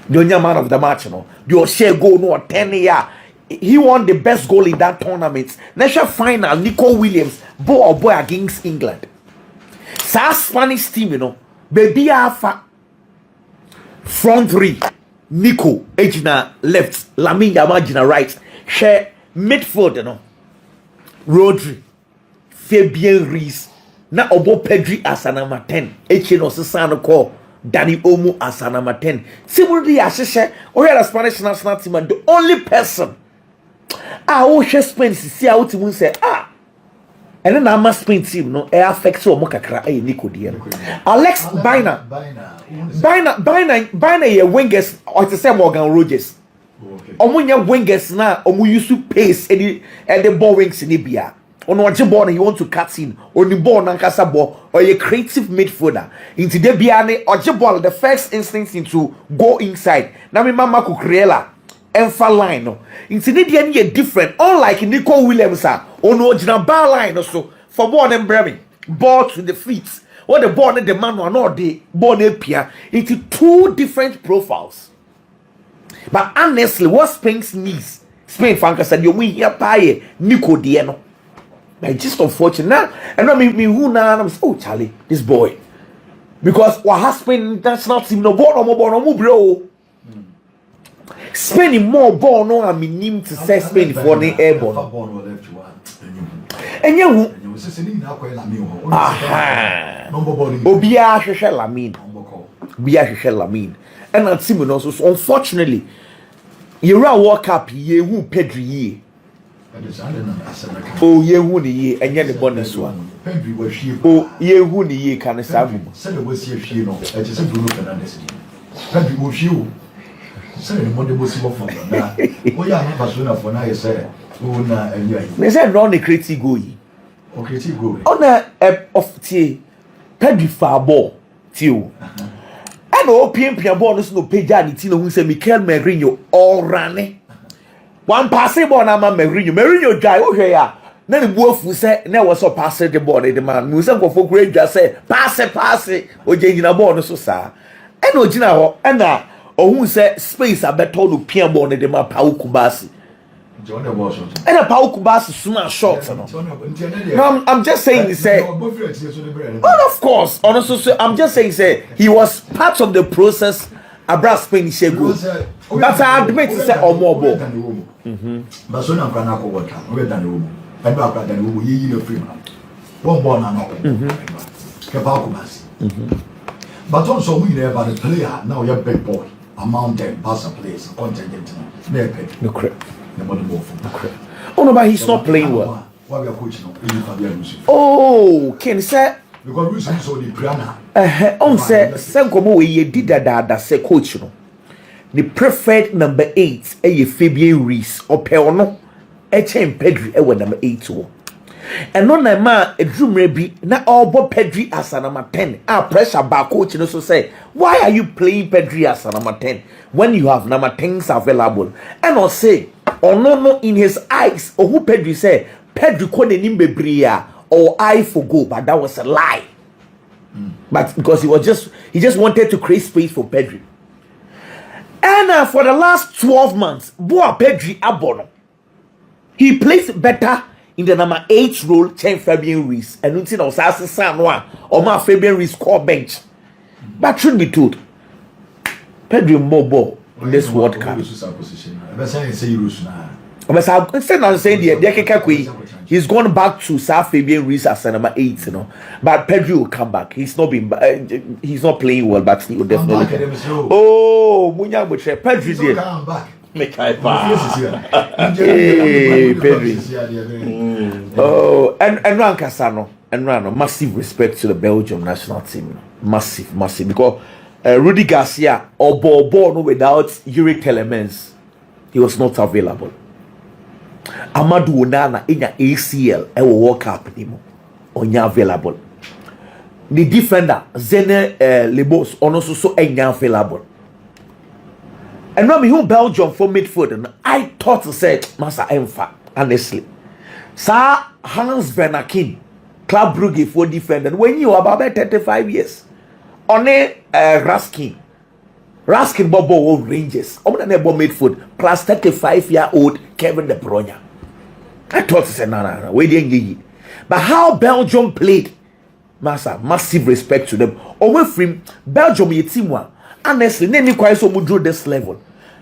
The young man of the match no. The share goal no 10 year. He won the best goal in that tournament. National final Nico Williams ball against England. Sa Spanish team you know baby alpha front three, Nico, Ejina left, Lamine Yamal right, share midfield, you know, Rodri, Fabian Ruiz, na Obo Pedri as an number 10, Echino Sasano call, Danny Omo as an number 10. Similarly, as I said, or the Spanish national team, and the only person I will just spend see out to say, And then I'm Spain team no air affects so kakra eh Nico Dier. Alex Bina ye wingers or to say Morgan Rogers. Omunya wingers na omu use to pace and the ball wings in Ibia. On what you born you want to cut in or the ball nankasa ball or a creative midfielder into the biane or ball the first instinct into go inside. Now me mama kukrela emfa line no. Into the ye different unlike Nico Williams on original bar line also for ball and Bremen ball to the feet. What the ball and the man or not the ball appear into two different profiles. But honestly, what Spain needs, Spain Franca said, you win here by Nico Dieno. Like just unfortunate. And I mean, who now? I'm oh Charlie, this boy, because what has Spain national team no ball no more bro. Spain more ball no I mean him to say Spain for the airborne. And you Obia Lamin. And at Simon also, so unfortunately, you run Worldcup, ye who Pedri ye. Oh, ye who the ye, and yet the bonus one. Oh, ye who the ye can serve. Said it was here, you know, I just said Bruno Fernandez. Pedri was you. Said the Monday was your phone. Oh, yeah, I'm not sure for now, you said. Oh, no, and you. They said, run the crazy go ye. Okay, go. On a of tea, Pedri far ball, till. No PM bonus no page and Tino who said Kerm all running. One passing ball na Mourinho dry oh here. Then the wolf who said never was so pass the ball the man who said for great just say pass it or changing a bonus so sir. And no Gina and now or who said space I bet told to PM ball the man Pau Kubasi. And a Pau Kubasi sooner short. No, I'm just saying, say, well, of course, honestly, I'm just saying, say, he was part of the process. Abra Spain Shegu. But I admit to say, or more ball. But so now, I'm going to go than the woman. And back than the woman, you free man. One ball and all. But also, we know about the player now, you're big boy, a mountain, pass a place, contingent, no crap. Oh no, but he's not playing well. Why we are coaching? Oh, can say because we saw the piano. On say Sankomo we did that say coach no. The preferred number 8 Fabian Rees or Peono Echen Pedri number 8 wo. And no na ma edrumre bi na all Pedri as number 10. Pressure back coach no so say why are you playing Pedri as number 10 when you have number 10s available? And I say or no in his eyes or who Pedri say Pedri couldn't nimbe or I for go, but that was a lie. But because he just wanted to create space for Pedri. And for the last 12 months, Boa Pedri abono. He plays better in the number 8 role, Chen Fabian Ruiz, and until I was asking Sanwa or my Fabian Ruiz core bench. But truth be told, Pedri more ball in this World Cup. He's gone back to South Fabian Ruiz as number 8, you know. But Pedri will come back. He's not playing well, but he will definitely. Oh, Munya Buche, Pedri did. Hey, Pedri. Oh, and Rankasano. And Rano, massive respect to the Belgium national team. Massive. Because Rudy Garcia or Bobo without uric elements, he was not available. Amadou Onana in your ACL Worldcup anymore. Onya available. The defender Zene Lebos also so available. And now me who Belgium for midfield and I thought to say Masa Emfa honestly. Sir Hans Vernakin Club Brugge for defender when you are about 35 years. On a Raskin Bobo Rangers. Omnable midfield plus 35-year-old Kevin De Bruyne. I thought to say no. We didn't. But how Belgium played, massive respect to them. Away from Belgium, your team one. Honestly, they didn't quite so much drew this level.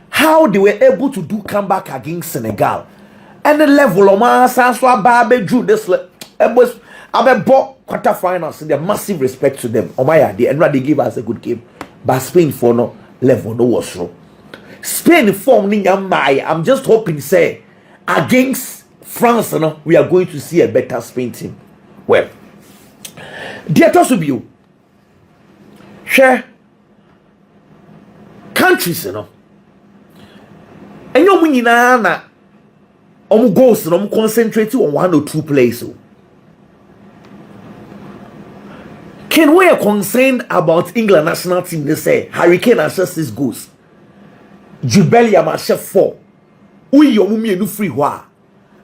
How they were able to do comeback against Senegal, and the level of Babe drew this level. Was about quarterfinals. And massive respect to them. They give us a good game, but Spain for no level no was wrong. Spain form I'm just hoping say against France, we are going to see a better Spain team. Well, dear Tosubio, share countries, you know. And you mean na goals and concentrate on 1 or 2 plays. Can we are concerned about England national team? They say Hurricane has just 6 goals. Jubelia Masha 4. We your mummy no free wa.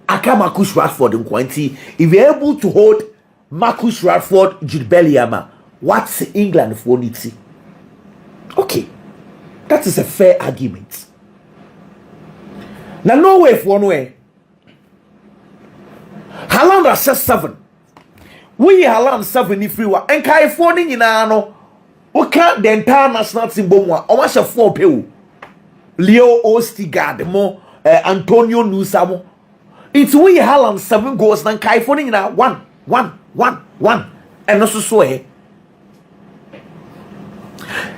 Aka Marcus Rashford in quantity. If you're able to hold Marcus Rashford, Jubelia, what's England for need? Okay, that is a fair argument. Now, no way for one way. Haaland has just 7. We Haaland 7 if free wa. And Kai Fording in ano. We can't the entire national team bomwa. Almost a 4 pew. Leo Ostigard mo Antonio Nusamo. It's we Haaland 7 goals than Kai Fording in a 1. And also swear.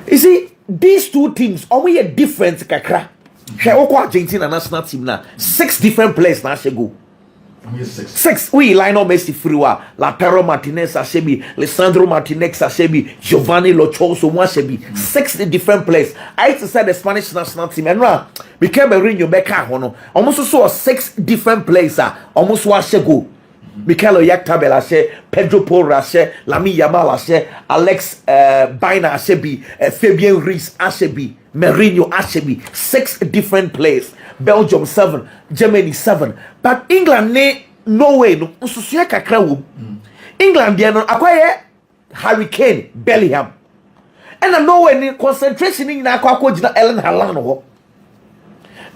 You see, these 2 teams are we a different kakra. Share Argentina national team now. 6 different players now she go. 6. We Lionel Messi Friwa, Lautaro Martinez Ashebi, Lisandro Martinez Ashebi, Giovanni Lo Celso Ashebi. 6 different players. I used to say the Spanish national team and became a ring your back hono. Almost saw 6 different players. Almost was go. Mikel Oyarzabal Ashe, Pedro Porro Ashe, Lamine Yamal Ashe, Alex Baina Ashebi, Fabian Ruiz Ashebi, Mourinho Ashebi. 6 different players. Belgium 7, Germany 7, but England no way no nsusuya kakra wo. England dia no akwaye Hurricane Bellingham. And no way ni concentration ni na akwa gina Erling Haaland ho.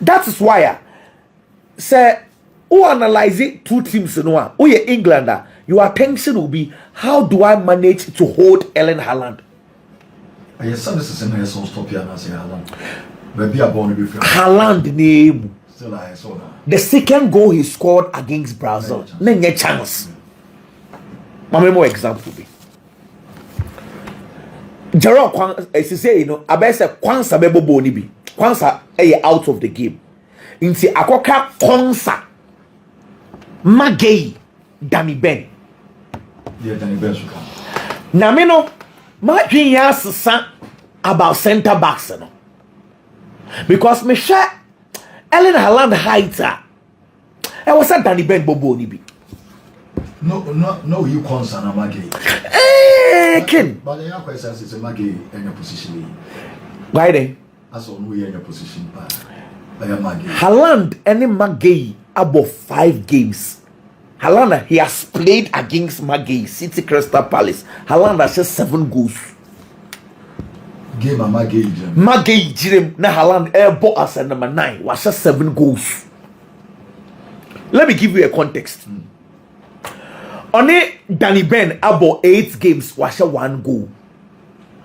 That is why say who analyze 2 teams no who ye England your attention will be how do I manage to hold Erling Haaland. Yes, this is a stop here na say Haaland. Haaland name. The second goal he scored against Brazil. No chance. My more example be. Gerald Kwan, as you say, you know, I bet say Kwanza bebo boni bi. Kwanza out of the game. Inti akoka Kwanza. Magei Danny Ben. Yeah, Danny Ben should come. Na me no, my dream yes about centre backs no. Because me share Erling Haaland height I was at Danny Ben Bobo Nibi. No, you concern a Maggie. Ken. But the young question is a Maggie in your position. Why then? As on we in your position, by a Maggie. Haaland any Maggie above 5 games. Haaland he has played against Maggie City Crystal Palace. Haaland has just 7 goals. Game a Maggie Jim na Haaland airborne as a number 9 was just 7 goals. Let me give you a context. Only Danny Ben about 8 games was a 1 goal.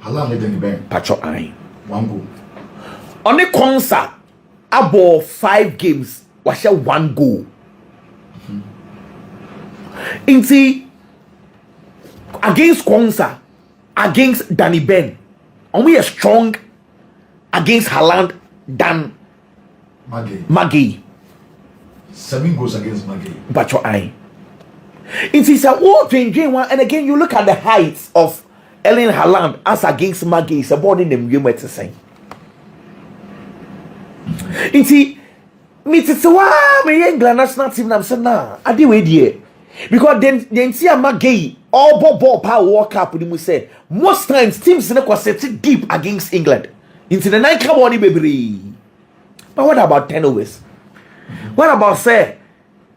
Haaland Danny Ben Pacho Ain 1 goal. Only Konsa about 5 games was a 1 goal. Inti against Konsa, against Danny Ben. And we are strong against Haaland than Maggie. 7 goals against Maggie. But your eye. It is a war changing one, and again you look at the heights of Erling Haaland as against Maggie. It's a body name you might say. Inti me titwa me England national team nam say na ade we die. Because then see a Maggie all ball power Worldcup we say most times teams in set deep against England into the 9 carbon baby. But what about 10 overs? What about say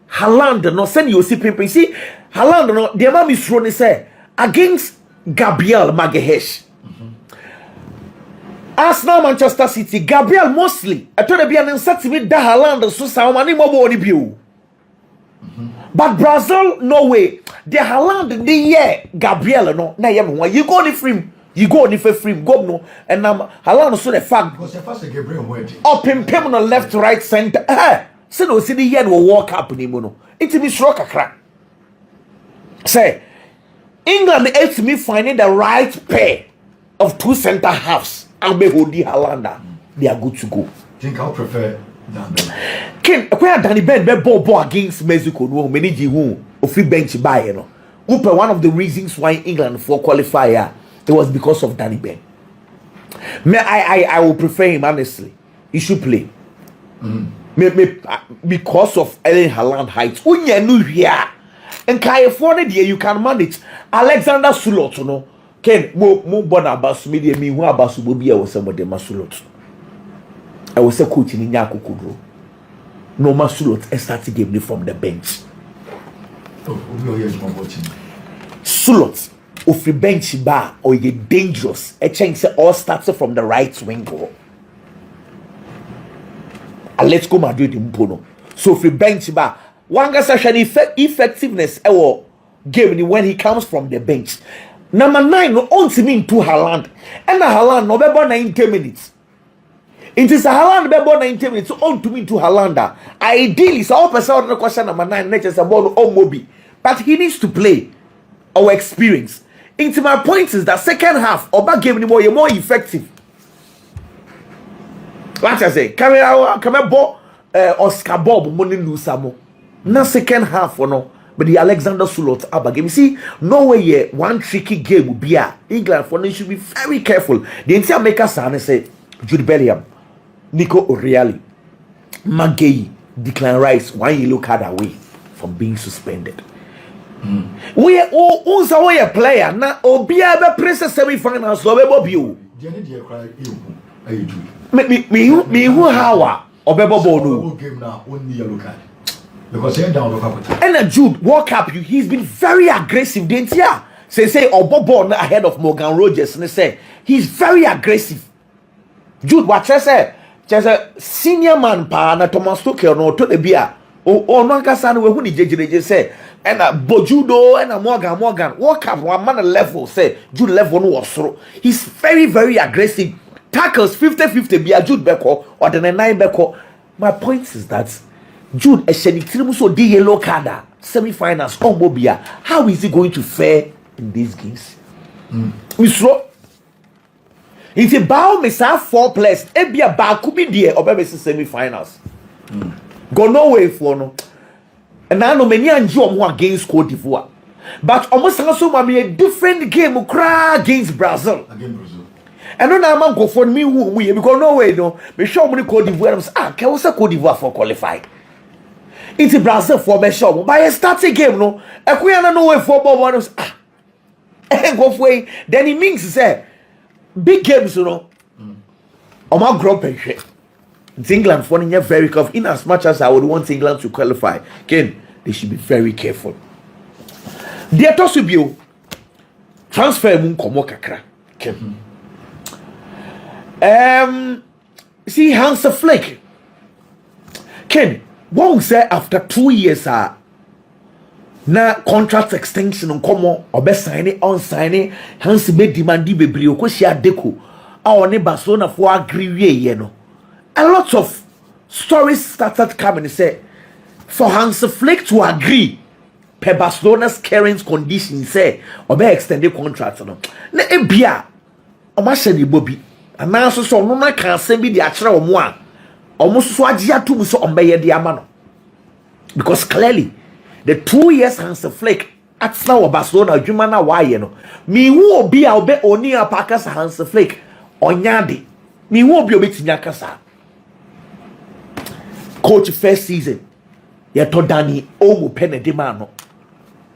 Haaland no send you see pimping see Haaland no the man is running say against Gabriel Magalhaes. Arsenal Manchester City Gabriel mostly I told be an insert with the Haaland so some money more body view. But Brazil, no way. The Haaland, the year Gabriel, no, na yem. You go on the frame, you go on the frame, go no, and now Haaland so the fact. Because the first Gabriel went up in on left, right, center. So no, see the year will walk up in the mono. It be struck a crack. Say, England helps me finding the right pair of 2 center halves. And be holding Haaland. They are good to go. Think I'll prefer. Ken, where Danny Ben be ball against Mexico no many ji hu ofi bench buy no one of the reasons why England for qualifier, it was because of Danny Ben. I will prefer him honestly. He should play. Because of Erling Haaland height. And you can manage Alexander Sulot, no. Ken mo bona basu media me hu abasu bobi e was somebody Masulot. I was a coach in Nyako Kudro. No Masulot start game from the bench. Sulot of the bench bar or you dangerous. A chance all starts from the right wing goal. Let's go Madrid in Mpono. So if bench bar one guy's effectiveness game when he comes from the bench. Number 9 no on to mean to Haaland. And Haaland no be 90 minutes. It is a Haaland be 90 minutes on to mean to Haaland. Ideally, so person the question number 9 next is about Mobi. But he needs to play our experience. Into my point is that second half Oba game anymore you're more effective. Like I say, come ball Oscar Bob money lose more. Now second half or no, but the Alexander Sulot Abba game. You see, Norway one tricky game will be England for they should be very careful. The entire maker son say Jude Bellingham, Nico O'Reilly, Magay, Declan Rice, 1 yellow card away from being suspended. We are all a player now. Obia be press semi-finals. So we bobi me who how Obebo Bono game now only yellow card. Because he down and Jude Worldcup, he's been very aggressive, didn't ya? Say Obobo ahead of Morgan Rogers and say he's very aggressive. Jude, what I say? Just a senior man pa na Thomas Tuchel no to the beer. Oh no kasa no we hu ni jejeje say and Bojudo and Morgan Worldcup one man level say Jude level no was. He's very very aggressive. Tackles 50-50 be a Jude Beko or the 9 Beko. My point is that Jude so the yellow card semi-finals on Bobia. How is he going to fare in these games? Misro it's about me 4 players. Ebia ba could be there or maybe semi-finals. Go no way for no. And I know many enjoy more against Cote d'Ivoire. But almost also a different game against Brazil. And no man go for me who we because no way no. Me show me Cote d'Ivoire. Can we say Cote d'Ivoire for qualify? It's Brazil for me show. By a starting game no. If we are no way for ball and go for it, then it means say big games you know. My group it's England for very careful. In as much as I would want England to qualify, again, they should be very careful. They are to be transfer mun komo kakra. See Hans Flick. Ken, what say after 2 years na contract extension on komo obe sign on sign Hans be demand bebre okosi adeko a one Barcelona for agree ye no. A lot of stories started coming and say for Hans Flick to agree per Barcelona's current conditions say obe extended contract no. Na ebia o ma shedi bobi ana so no na kan say bi di akere omo a omo so agye atum so ombe de ama no. Because clearly the 2 years Hans Flick at now Barcelona adwuma na waye no me hu obi a obe oni apakas Hans Flick onyade me hu obi obetinya kasa coach first season ye to Danny Omo penede man no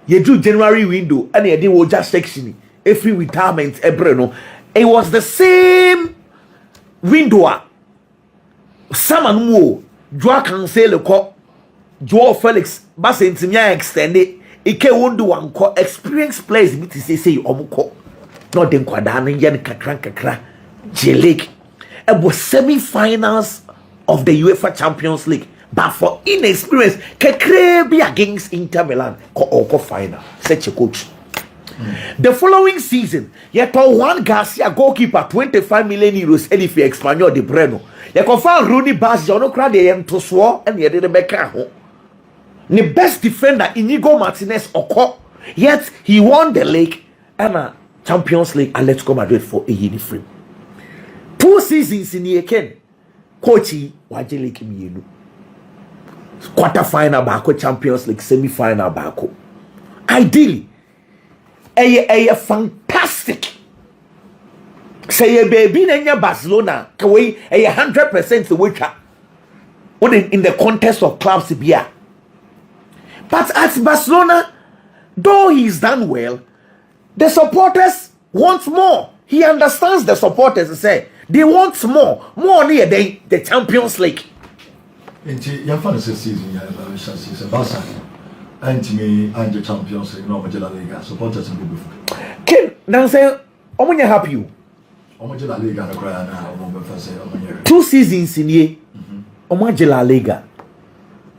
ye do January window and ye dey wo just section every retirement ebre no it was the same window sama no Joao Cancelo ko Joao Felix basentimia extended ike wondu wanko experience players bi ti say omuko no den kwada no ye kakra J-League ebo semi-finals of the UEFA Champions League but for inexperience be against Inter Milan ko final such a coach. The following season yet Juan Garcia goalkeeper 25 million euros Elifi Espanyol de Breno ye ko fa Rooney Bas no kra de yen to so and ye de beka ho the best defender Inigo Martinez oko yet he won the league and Champions League and let's go Madrid for a uniform 2 seasons in the Ken coachy waje league mienu quarter final baako Champions League semi final baako ideally a fantastic. Say a baby in Barcelona, kaway a 100% the winner. What in the context of clubs here. But at Barcelona, though he's done well, the supporters want more. He understands the supporters say they want more near the Champions League. Inti your fantasy season, yeah, season. Barca, me and the Champions League, no La Liga. Supporters and people. Ken, now say, I'm happy you. La Liga, I cry now. 2 seasons in ye. La Liga.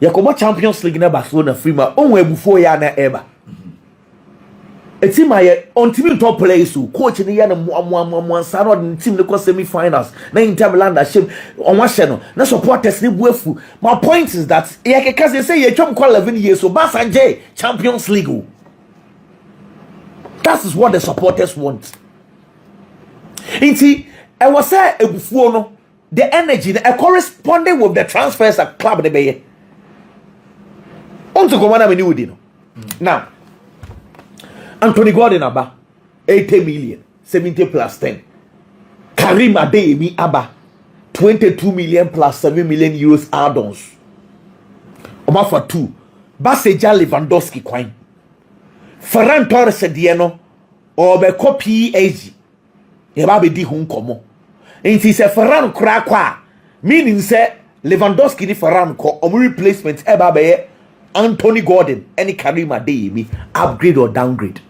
Ya come Champions League na Barcelona free ma onwe before ya na ever. Team my on team top players who coach ni ya na mo sano team the semi finals na Inter Milan that shame on one channel na supporters ni buefu. My point is that ya keka say you chom call 11 years so Barca J Champions League. That is what the supporters want. Inti I was say ebufuo no the energy corresponding with the transfers at club de be. On to go on with you. Now, Anthony Gordon Abba, 80 million, 70 plus 10. Karim Adeyemi Abba, 22 million plus 7 million euros add-ons. Oma for 2. Baseja Lewandowski coin. Ferran Torres Dieno, or be copy AG. Yeba be di hun komo. And he said Ferran Krakwa, meaning say Lewandowski ni Ferran ko omu replacement eba be Anthony Gordon, any Karim Adeyemi, upgrade or downgrade?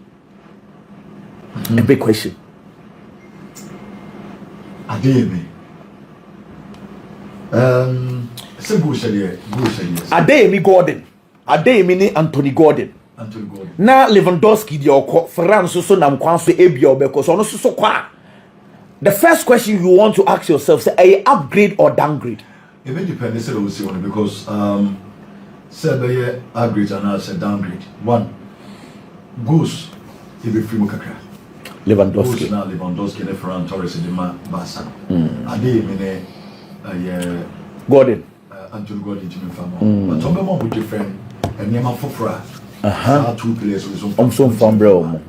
A big question. Adeyemi. Adeyemi Gordon. Adeyemi ni Anthony Gordon. Na Lewandowski di oko Ferran so nam kwan so ebia obeko so no so kwa. The first question you want to ask yourself say a upgrade or downgrade? It may depend because say be upgrade and I say downgrade. One, goes he be free kakra. Lewandowski. Now Lewandowski and Ferran Torres in the Barca. Adeyemi ne Gordon. Anthony Gordon to me fam. But some more with different and Nema Fofra. Two players with some from bro.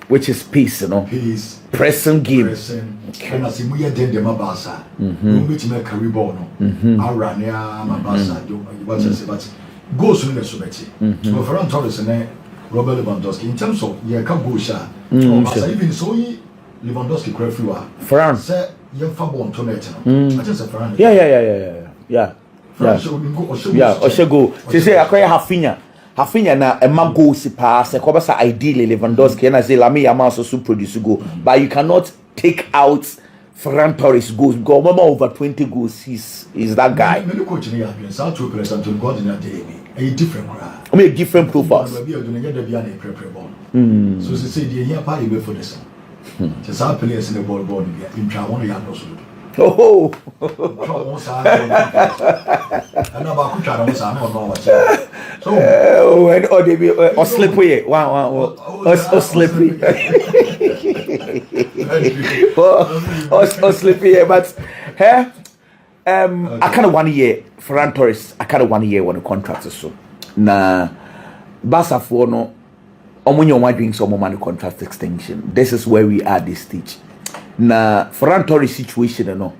Which is peace, you know. Peace. Pressing game. Pressing. And I see we are doing the Barca. You meet me Caribou no. Arania Barca. You what I say, but goes in the Subeti. So Ferran Torres and Robert Lewandowski in terms of yeah, come go sha. Even so, Lewandowski cry free wa. Ferran. Say you fabo on tonight. I just say Ferran. Yeah. Oshego. Say akoya Hafinya na ema go si pass. Koba sa ideally Lewandowski na say Lami Yamal so produce go, but you cannot take out Ferran Torres goals. Go mama over 20 goals. He's that guy. Me coach ni happen. Sa two players and to God in a day. A different cry. I mean different profiles. So say the here party be for this. Just our players in the ball in try one yard also. Oh. And about try on what. So and or they be or slippery. Wow. Or slippery. Or slippery, but I kind of 1 year Ferran Torres. I kind of 1 year when the contract is so. Na Barca for no. Omunyo wa doing some money contract extension. This is where we are this stage. Na Ferran Torres situation, no.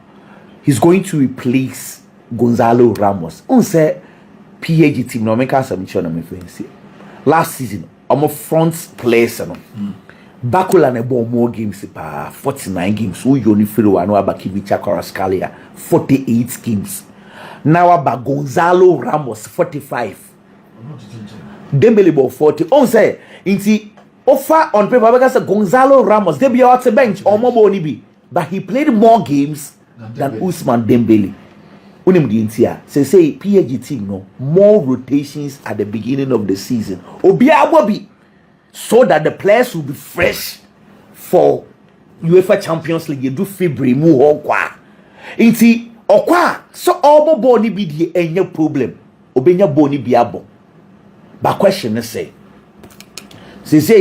He's going to replace Gonzalo Ramos. On say PAG team no make us some last season, I'm a front players no. Bakula ne ball more games pa 49 games. Who you only feel one Abakivicha Kvaratskhelia 48 games. Now about Gonzalo Ramos 45. Dembele ball 40. On say inti offer on paper because Gonzalo Ramos they be out the bench or more be, but he played more games than Ousmane Dembele. Unim di intia say PAG team no more rotations at the beginning of the season. Obi abobi so that the players will be fresh for UEFA Champions League. You do February mu okwa. Inti okwa so all body be the any problem. Obenya boni biabo. But question is say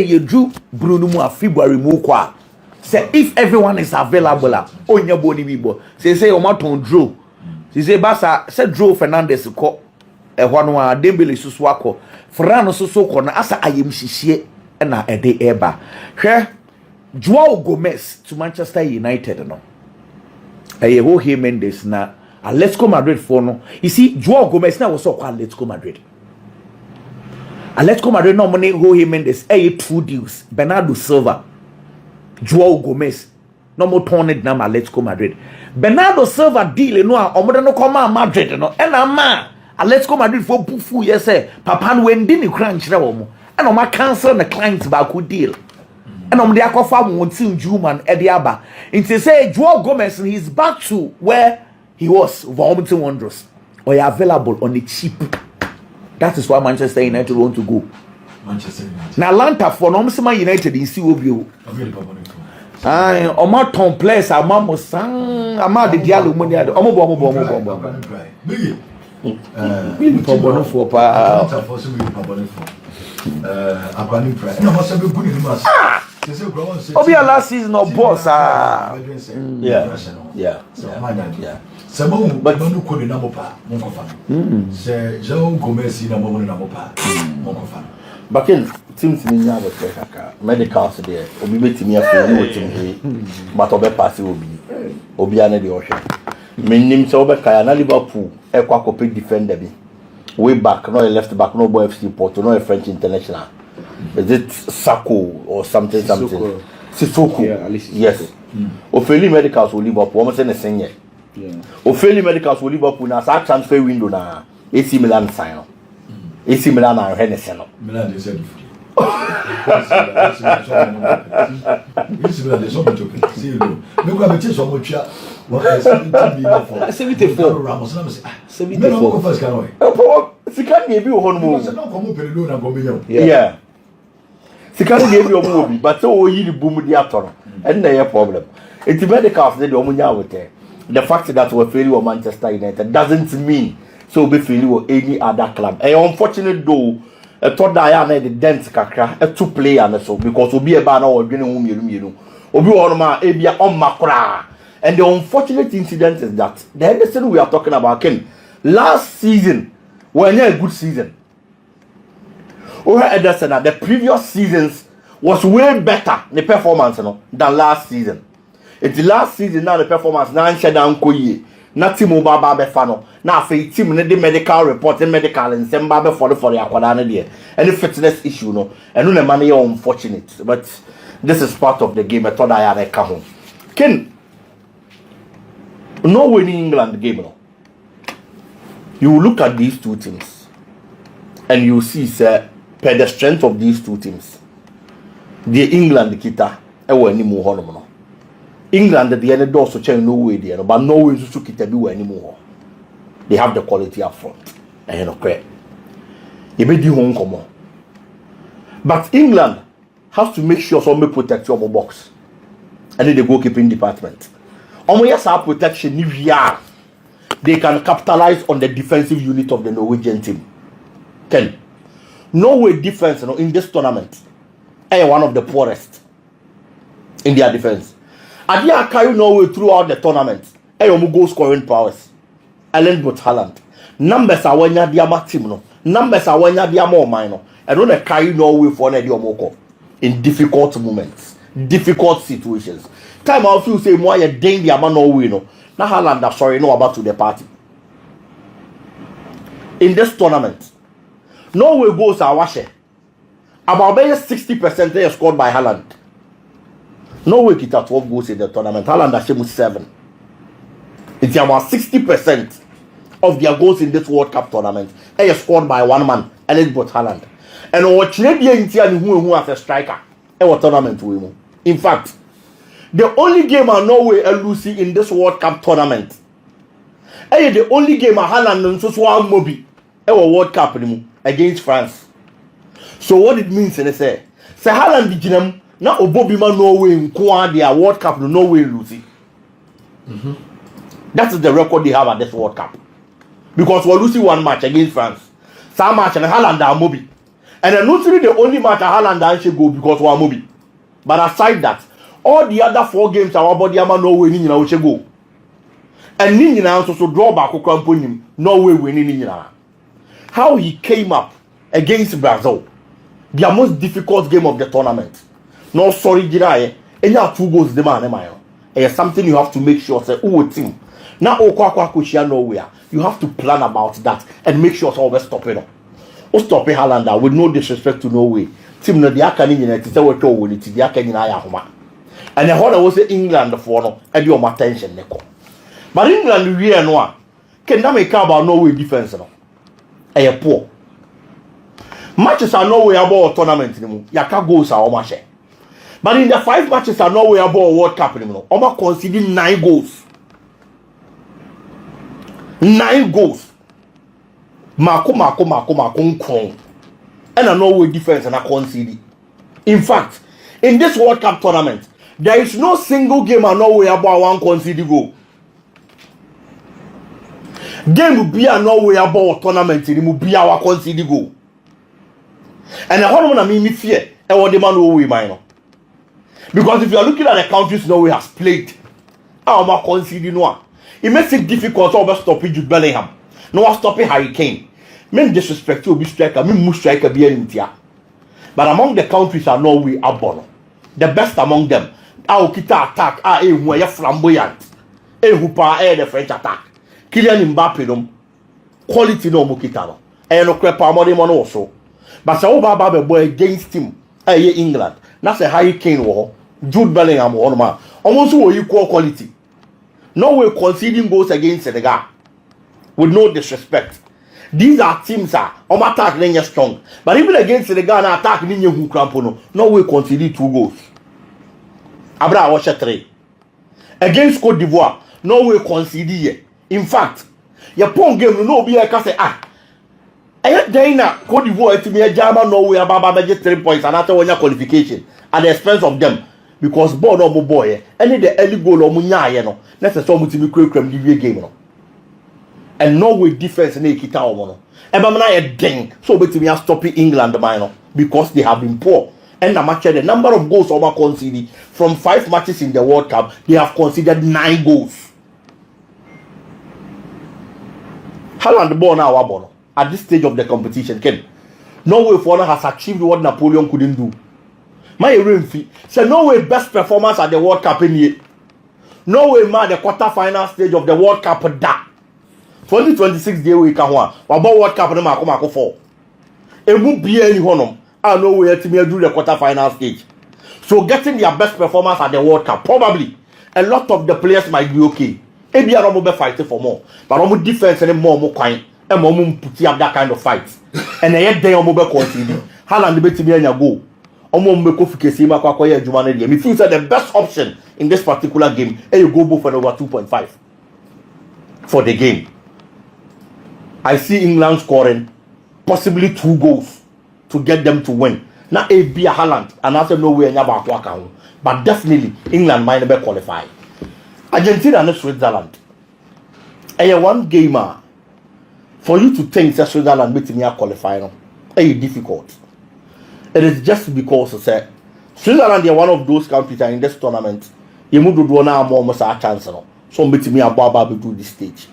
you drew Bruno mu February mu kwa. Say if everyone is available onya boni bibo. Say o maton draw. Say Barca say draw Fernandes ko ehwa no a Dembele susu akọ. Ferran so ko na asa ayem hihie na ede eba hwe Joao Gomez to Manchester United no Jorge Mendes na Atletico Madrid for no you see Joao Gomez na was so called Atletico Madrid no money Jorge Mendes 2 deals Bernardo Silva Joao Gomez no more turned na Atletico Madrid Bernardo Silva deal no a omodo no come Madrid no e na ma Atletico Madrid for bufu yes papa no wendi ni kran kire wo mo e no ma cancel na client ba ko deal e no mo de akofa mo team Juman e de aba into say Joao Gomez he's back to where he was Wolverhampton Wanderers or you available on the cheap. That is why Manchester United want to go. Manchester United. Now Atlanta for no Man United in COBO. Omo ton place amamo san ama de dialo money ade omo bo Big Pobono for pa Atlanta for so big Pobono for Abani price no must be good in mass. Obi last season no boss yeah. Sabo but no ko ni namopa monkofa. Se Joao Gomez na mo na mopa monkofa. Bakin teams ni nya be kaka medicals there obi betimi afi no wetim he but obe pass obi ana de ohwe menim se obe kaya na Liverpool e kwa copy defender bi way back no left back no boy FC Porto no a French international is it Sako or something Sissoko yes Ofeli medicals will Liverpool almost in the same year Ofeli medicals will Liverpool na sa transfer window na AC Milan sign AC Milan na Hennessy no Milan they said AC Milan they so much open see you me go be so much what 70 million for 74 Ramos na say 74 me first can we sika ni ebi wo hono mo so na komo perelo na gombe nyo yeah sika ni ebi omo obi but o yi ni boom di atoro and na problem it medicals dey omo nya wote the fact that we fail with Manchester United doesn't mean so be fail with any other club unfortunate though a thought that I na the dent kakra a two player na so because obi e ba na o dwene hu mienu obi wo no ma e bia on makora and the unfortunate incident is that the Henderson we are talking about Ken last season was a good season. Over Ederson, the previous seasons was way better the performance than last season. It's the last season now the performance now down koye. Not team Baba Befano. Now for team the medical report and medical and send Baba for the Aquadana there. Any fitness issue no. And no money unfortunate. But this is part of the game. I thought I had a come home. Ken no winning England game no. You will look at these two teams and you see sir per the strength of these two teams the England kita e wa ni mu ho no England the end door so chen no way there but no way so kita bi wa ni mu ho they have the quality up front and you know correct you be di home come but England has to make sure some protect your box and the goalkeeping department yes protection ni via they can capitalize on the defensive unit of the Norwegian team. Ken, Norway defense in this tournament are one of the poorest in their defense. And they are carrying Norway throughout the tournament. Goal scoring powers. Erling Haaland. Numbers are when you are team no. Numbers are when you are more minor. And when they carry Norway for an in difficult moments, difficult situations. Time I feel say more you danger man Norway no. Now Haaland sorry no about to the party. In this tournament, Norway goals are washed. About 60% they are scored by Haaland. Norway get 12 goals in the tournament. Haaland has 7. It's about 60% of their goals in this World Cup tournament. They are scored by one man, Erling Haaland. And what Canadian who as a striker, a tournament we in fact. The only game I Norway and Lucy in this World Cup tournament. The only game I Haaland and so one mobi World Cup against France. So what it means in say Haaland di jinam na obobi ma Norway nko their World Cup no Norway Lucy. That is the record they have at this World Cup. Because we Lucy one match against France. Some match and Haaland are mobi. And then not really the only match Haaland actually go because we are mobi. But aside that all the other 4 games our body ama Norway ni nyina wo go. And ni nyina so draw back kwampo nim Norway winning ni nyina. How he came up against Brazil their most difficult game of the tournament. No sorry, Jiraye. And you have 2 goals, the man, it's something you have to make sure, say, oh, team. Now, Kwaku share nowhere. You have to plan about that and make sure it's always stop it. Oh, stop it, Halander, with no disrespect to Norway. Team, no, the Akani United, say, what all it is, the Akani Ayahoma. And then, what I was England for, no, and your attention, Neko. But England, we are no. Can that make about Norway defense, no? A poor. Matches are Norway about tournament anymore. Yaka goals are almost. But in the 5 matches are Norway about World Cup anymore. Almost conceding 9 goals. 9 goals. Marco, and a Norway defense and a concede. In fact, in this World Cup tournament, there is no single game a Norway about 1 concede goal. Game will be a Norway about tournament, it will be our concede goal. And the whole one me fear, and what the man will minor. Because if you are looking at the countries Norway has played, our concede no. It makes it difficult to stopping Jude Bellingham. No stopping Harry Kane. Men disrespect to be striker, men must striker be in India. But among the countries are Norway are born. The best among them. Our kita attack are a flamboyant. A hooper the French attack. Kylian Mbappe them quality no mukitano. And no crepa more than also. But so Baba boy against him. England. That's a Harry Kane war. Jude Bellingham one man. Almost equal quality. Norway conceding goals against Senegal with no disrespect. These are teams on attack then strong. But even against Senegal and attack ninja who crampono. Norway conceded 2 goals. Abra watch 3. Against Cote d'Ivoire, Norway conceded. In fact, your point game no be I can say I Dana Cote d'Ivoire to me a German Norway about 3 points and after 1 year qualification at the expense of them. Because ball no boy, any the early goal or munya, no. Let's say so much to be quick game, no. And Norway defense in kita omono. And Mamma a ding, so bet me are stopping England minor because they have been poor. And the number of goals over conceded from 5 matches in the World Cup, they have conceded 9 goals. Haaland the ball now abono at this stage of the competition, Ken. Norway for now has achieved what Napoleon couldn't do. My Renfi say Norway best performance at the World Cup in year. Norway made the quarter-final stage of the World Cup da. 2026 day we can one. About World Cup no mako 4. Emu bia ni honom. I know we to do the quarter-final stage. So getting their best performance at the World Cup, probably a lot of the players might be okay. Maybe a be fighting for more, but on defense and more kind and more put up that kind of fight. And yet they are mobile continue. Haaland bet me and go. Me feel that the best option in this particular game is you go for over 2.5 for the game. I see England scoring possibly 2 goals to get them to win. Not a be a Haaland and after nowhere near Kwaku, but definitely England might never qualify. Argentina and Switzerland. And one gamer for you to think that Switzerland meeting me qualify is difficult. It is just because say Switzerland is one of those countries in this tournament. You move to do now almost a chance so meeting me about to this stage.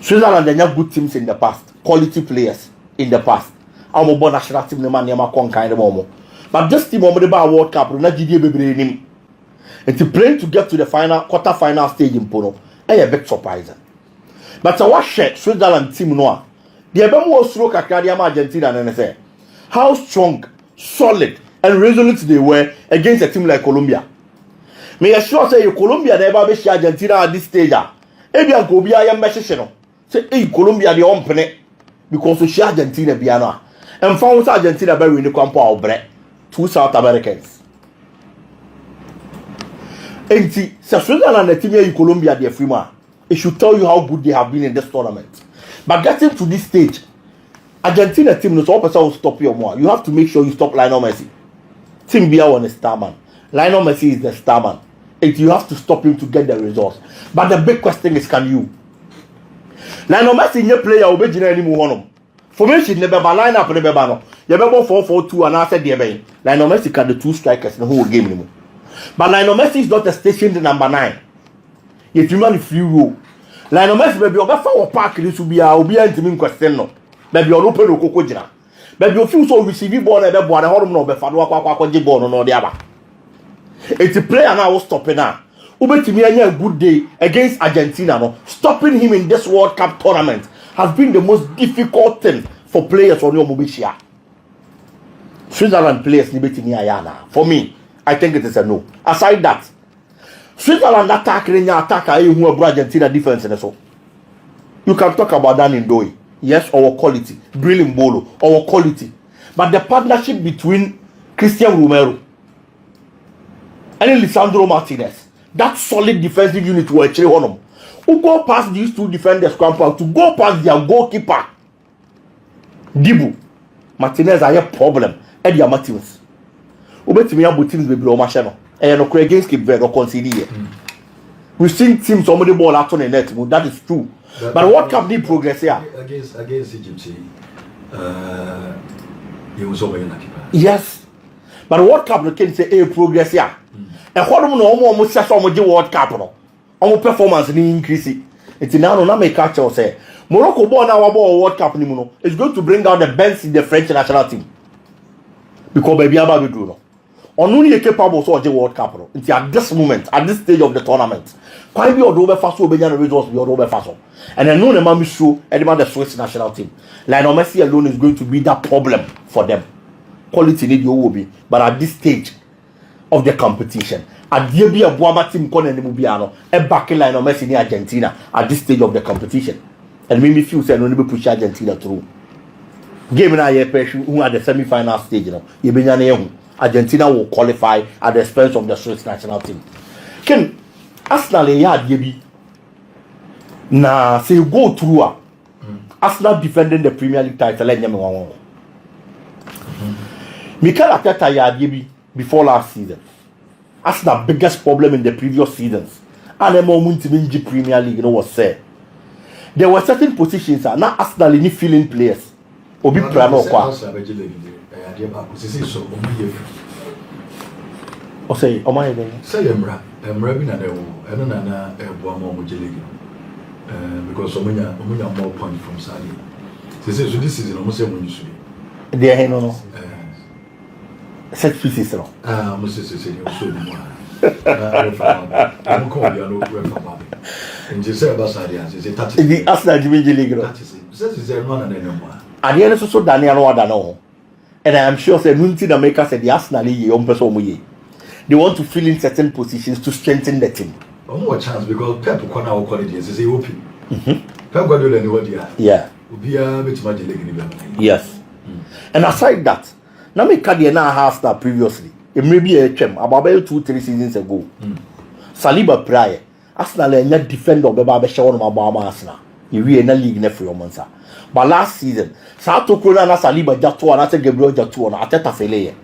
Switzerland they have good teams in the past, quality players in the past. I'm a national team man near my kind of moment. But this team over the World Cup, we not GD baby him. And to play to get to the quarter-final stage in Pono, a big surprise. But I watch Switzerland team noir. The Yeboah stroke Arcadia Argentina and say how strong, solid, and resolute they were against a team like Colombia. May I sure say Colombia never be Argentina at this stage. Maybe I go be a message. Say, hey, Colombia the ompene because we share Argentina Biana. And found Argentina by winning the Campo of Brett, 2 South Americans. And see, Switzerland and the team in Colombia, they are free man. It should tell you how good they have been in this tournament. But getting to this stage, Argentina team no so will stop you more. You have to make sure you stop Lionel Messi. Team Bia one is star man. Lionel Messi is the star man. And you have to stop him to get the results. But the big question is, can you? Lionel Messi is a player who be anymore. Formation never line up never no. You never 4-4-2 and I said the Lionel Messi can the 2 strikers in the whole game anymore. But Lionel Messi is not a stationed number 9. If you man free roll. Lionel Messi maybe over for park this will be a team question no. Maybe you open the Coco Jina. but you feel so receive ball and the ball and hold no be fa no akwa ball no dey aba. It's a player now stopping now. Ubetimi anya a good day against Argentina no. Stopping him in this World Cup tournament has been the most difficult thing for players on your Mobishia. Switzerland players libetimi ayana. For me, I think it is a no. Aside that, Switzerland attacker who Argentina defense and so. You can talk about that in Doi. Yes, our quality. Brilliant Bolo, our quality. But the partnership between Christian Romero and Lisandro Martinez, that solid defensive unit will actually on them. Who go past these two defenders, to go past their goalkeeper, Dibu. Martinez are a problem. Eddie Martinez. Ubetimi abu teams be blow machine. And no against Cape Verde or concede. We've seen teams somebody ball out on the net, that is true. But what can be progress here? Against Egypt, he was over in the keeper. Yes. But what can say progress here? And what do almost say some World Cup no? Our performance ni increase. It's now no make catch or say Morocco born our World Cup ni no. It's going to bring out the best in the French national team. Because baby aba do no. Only capable so the World Cup no. It's at this moment, at this stage of the tournament. Quite be odo be faso be the results be odo be faso. And I know the man show anybody the Swiss national team. Lionel Messi alone is going to be that problem for them. Quality need you will be, but at this stage of the competition, at the be a Boaba team con and Mubiano, a back line of Messi in Argentina at this stage of the competition. And made me feel say no need push Argentina through. Game na ye who at the semi-final stage, Argentina will qualify at the expense of the Swiss national team. Ken Arsenal yebi na say go through Arsenal defending the Premier League title let them one. Mikel Arteta yebi before last season. Arsenal biggest problem in the previous seasons. And the moment in the Premier League was said. There were certain positions now Arsenal need filling players. Obi Prano kwa. O say o ma yede. Say emra bi na dewo. Eno na eboa mo jelegi. Because omunya more point from Saddik. So this season almost say when you should. There no. Set pieces no. Mo say so mo. I'm calling you no refa and you say about Saddik say 30. The Arsenal Division League no. Says is there no na more. And the so Daniel no ada no. And I am sure say nunti na make say the Arsenal ye on person mo. They want to fill in certain positions to strengthen the team. More chance because Pep corner our quality is he open. Pep Guardiola any what yeah. Ubia bit much leg. Yes. And aside that, now me carry na half that previously. It may be a chem about 2-3 seasons ago. Saliba prior. Arsenal and not defender of the show on my Arsenal. You in the league next for months. But last season, Sato Kona na Saliba Jatu and I Gabriel Jatu and Ateta Fele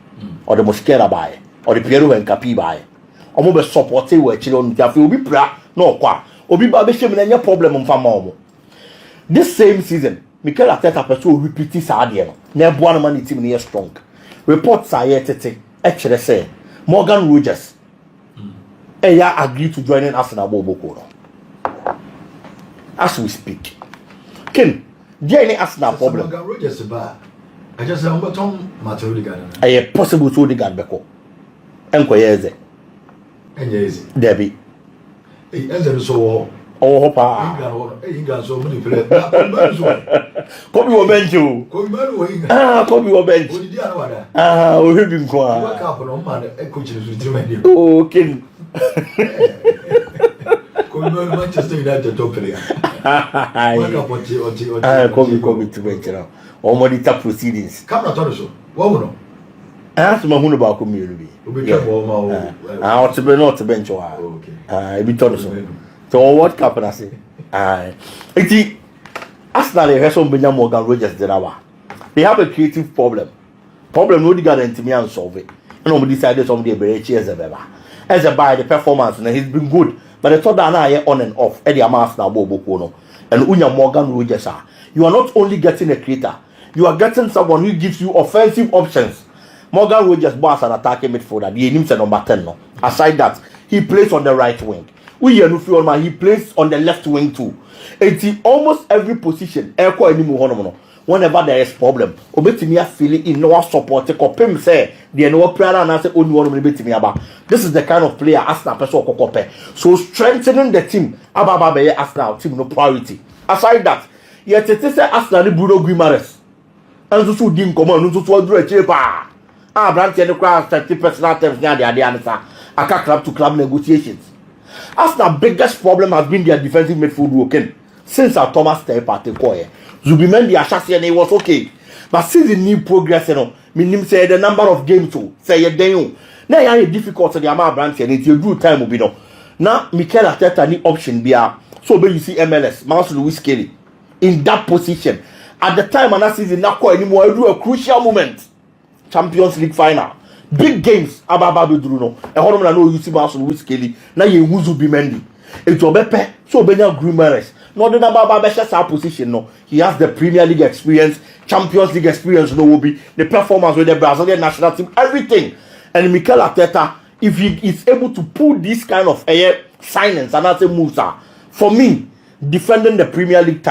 or the Mosquera by or the Piero and Capi by. Or more supporting where children will be pra no qua. Obi Babeshem and your problem on Famomo. This same season, Mikel Arteta pursue repeating Sadiano. Never one money team near strong. Reports are yet to actually say Morgan Rogers agreed to join in Arsenal Bobo. As we speak. Ken, there any Arsenal problem? Morgan Rogers I just say Tom Matteo I possible to the guard beko. Enquire Debbie. Hey, so oh, Papa. England so many players. Kobe will bench you. Kobe will bench. We have been quiet. Oh, King. Manchester United top player. Kobe to bench now. Or monitor proceedings. Come not on so. What would I asked my home about community. I ought to be not to bench. I be told so. So what happened? I say, it's Arsenal has some Morgan Rogers Denawa. They have a creative problem. No the guarantee me and solve it. And nobody decided somebody very cheers as a by the performance and he's been good. But the thought that I on and off Eddie Arsenal Bobo and Unya Morgan Rogers are. You are not only getting a creator, you are getting someone who gives you offensive options. Morgan Rogers boss an attacking midfielder. The name's number 10 no. Aside that, he plays on the right wing. He plays on the left wing too. It's almost every position. whenever there is problem obetimi feel in no support kopem say the no prayer na say only one obetimi aba. This is the kind of player Arsenal person okokope. So strengthening the team ababa be Arsenal team no priority. Aside that, yet it is Arsenal ni Bruno Guimaraes. And so din command no so do a pa. Branch any crowd 30 personal terms near the answer. Aka club to club negotiations. Arsenal's biggest problem has been their defensive midfield working since our Thomas Stay party koye. Zubimendi Ashasi and he was okay. But since the new progress, meaning say the number of games to say a day. Now you are difficult to the amount branch and it's your good time will be no. Now Mikel Arteta any option be so when you see MLS, Mouse Louis Kelly in that position. At the time and that season not quite anymore, I do a crucial moment. Champions League final. Big games ababa be no e hono na no yusi Mouse Louis Kelly na ye wuzu Bimendi. It will be so Benya Guimaraes. No the ababa be share position no. He has the Premier League experience, Champions League experience no will be the performance with the Brazilian national team, everything. And Mikel Arteta, if he is able to pull this kind of signings and that's a moves for me defending the Premier League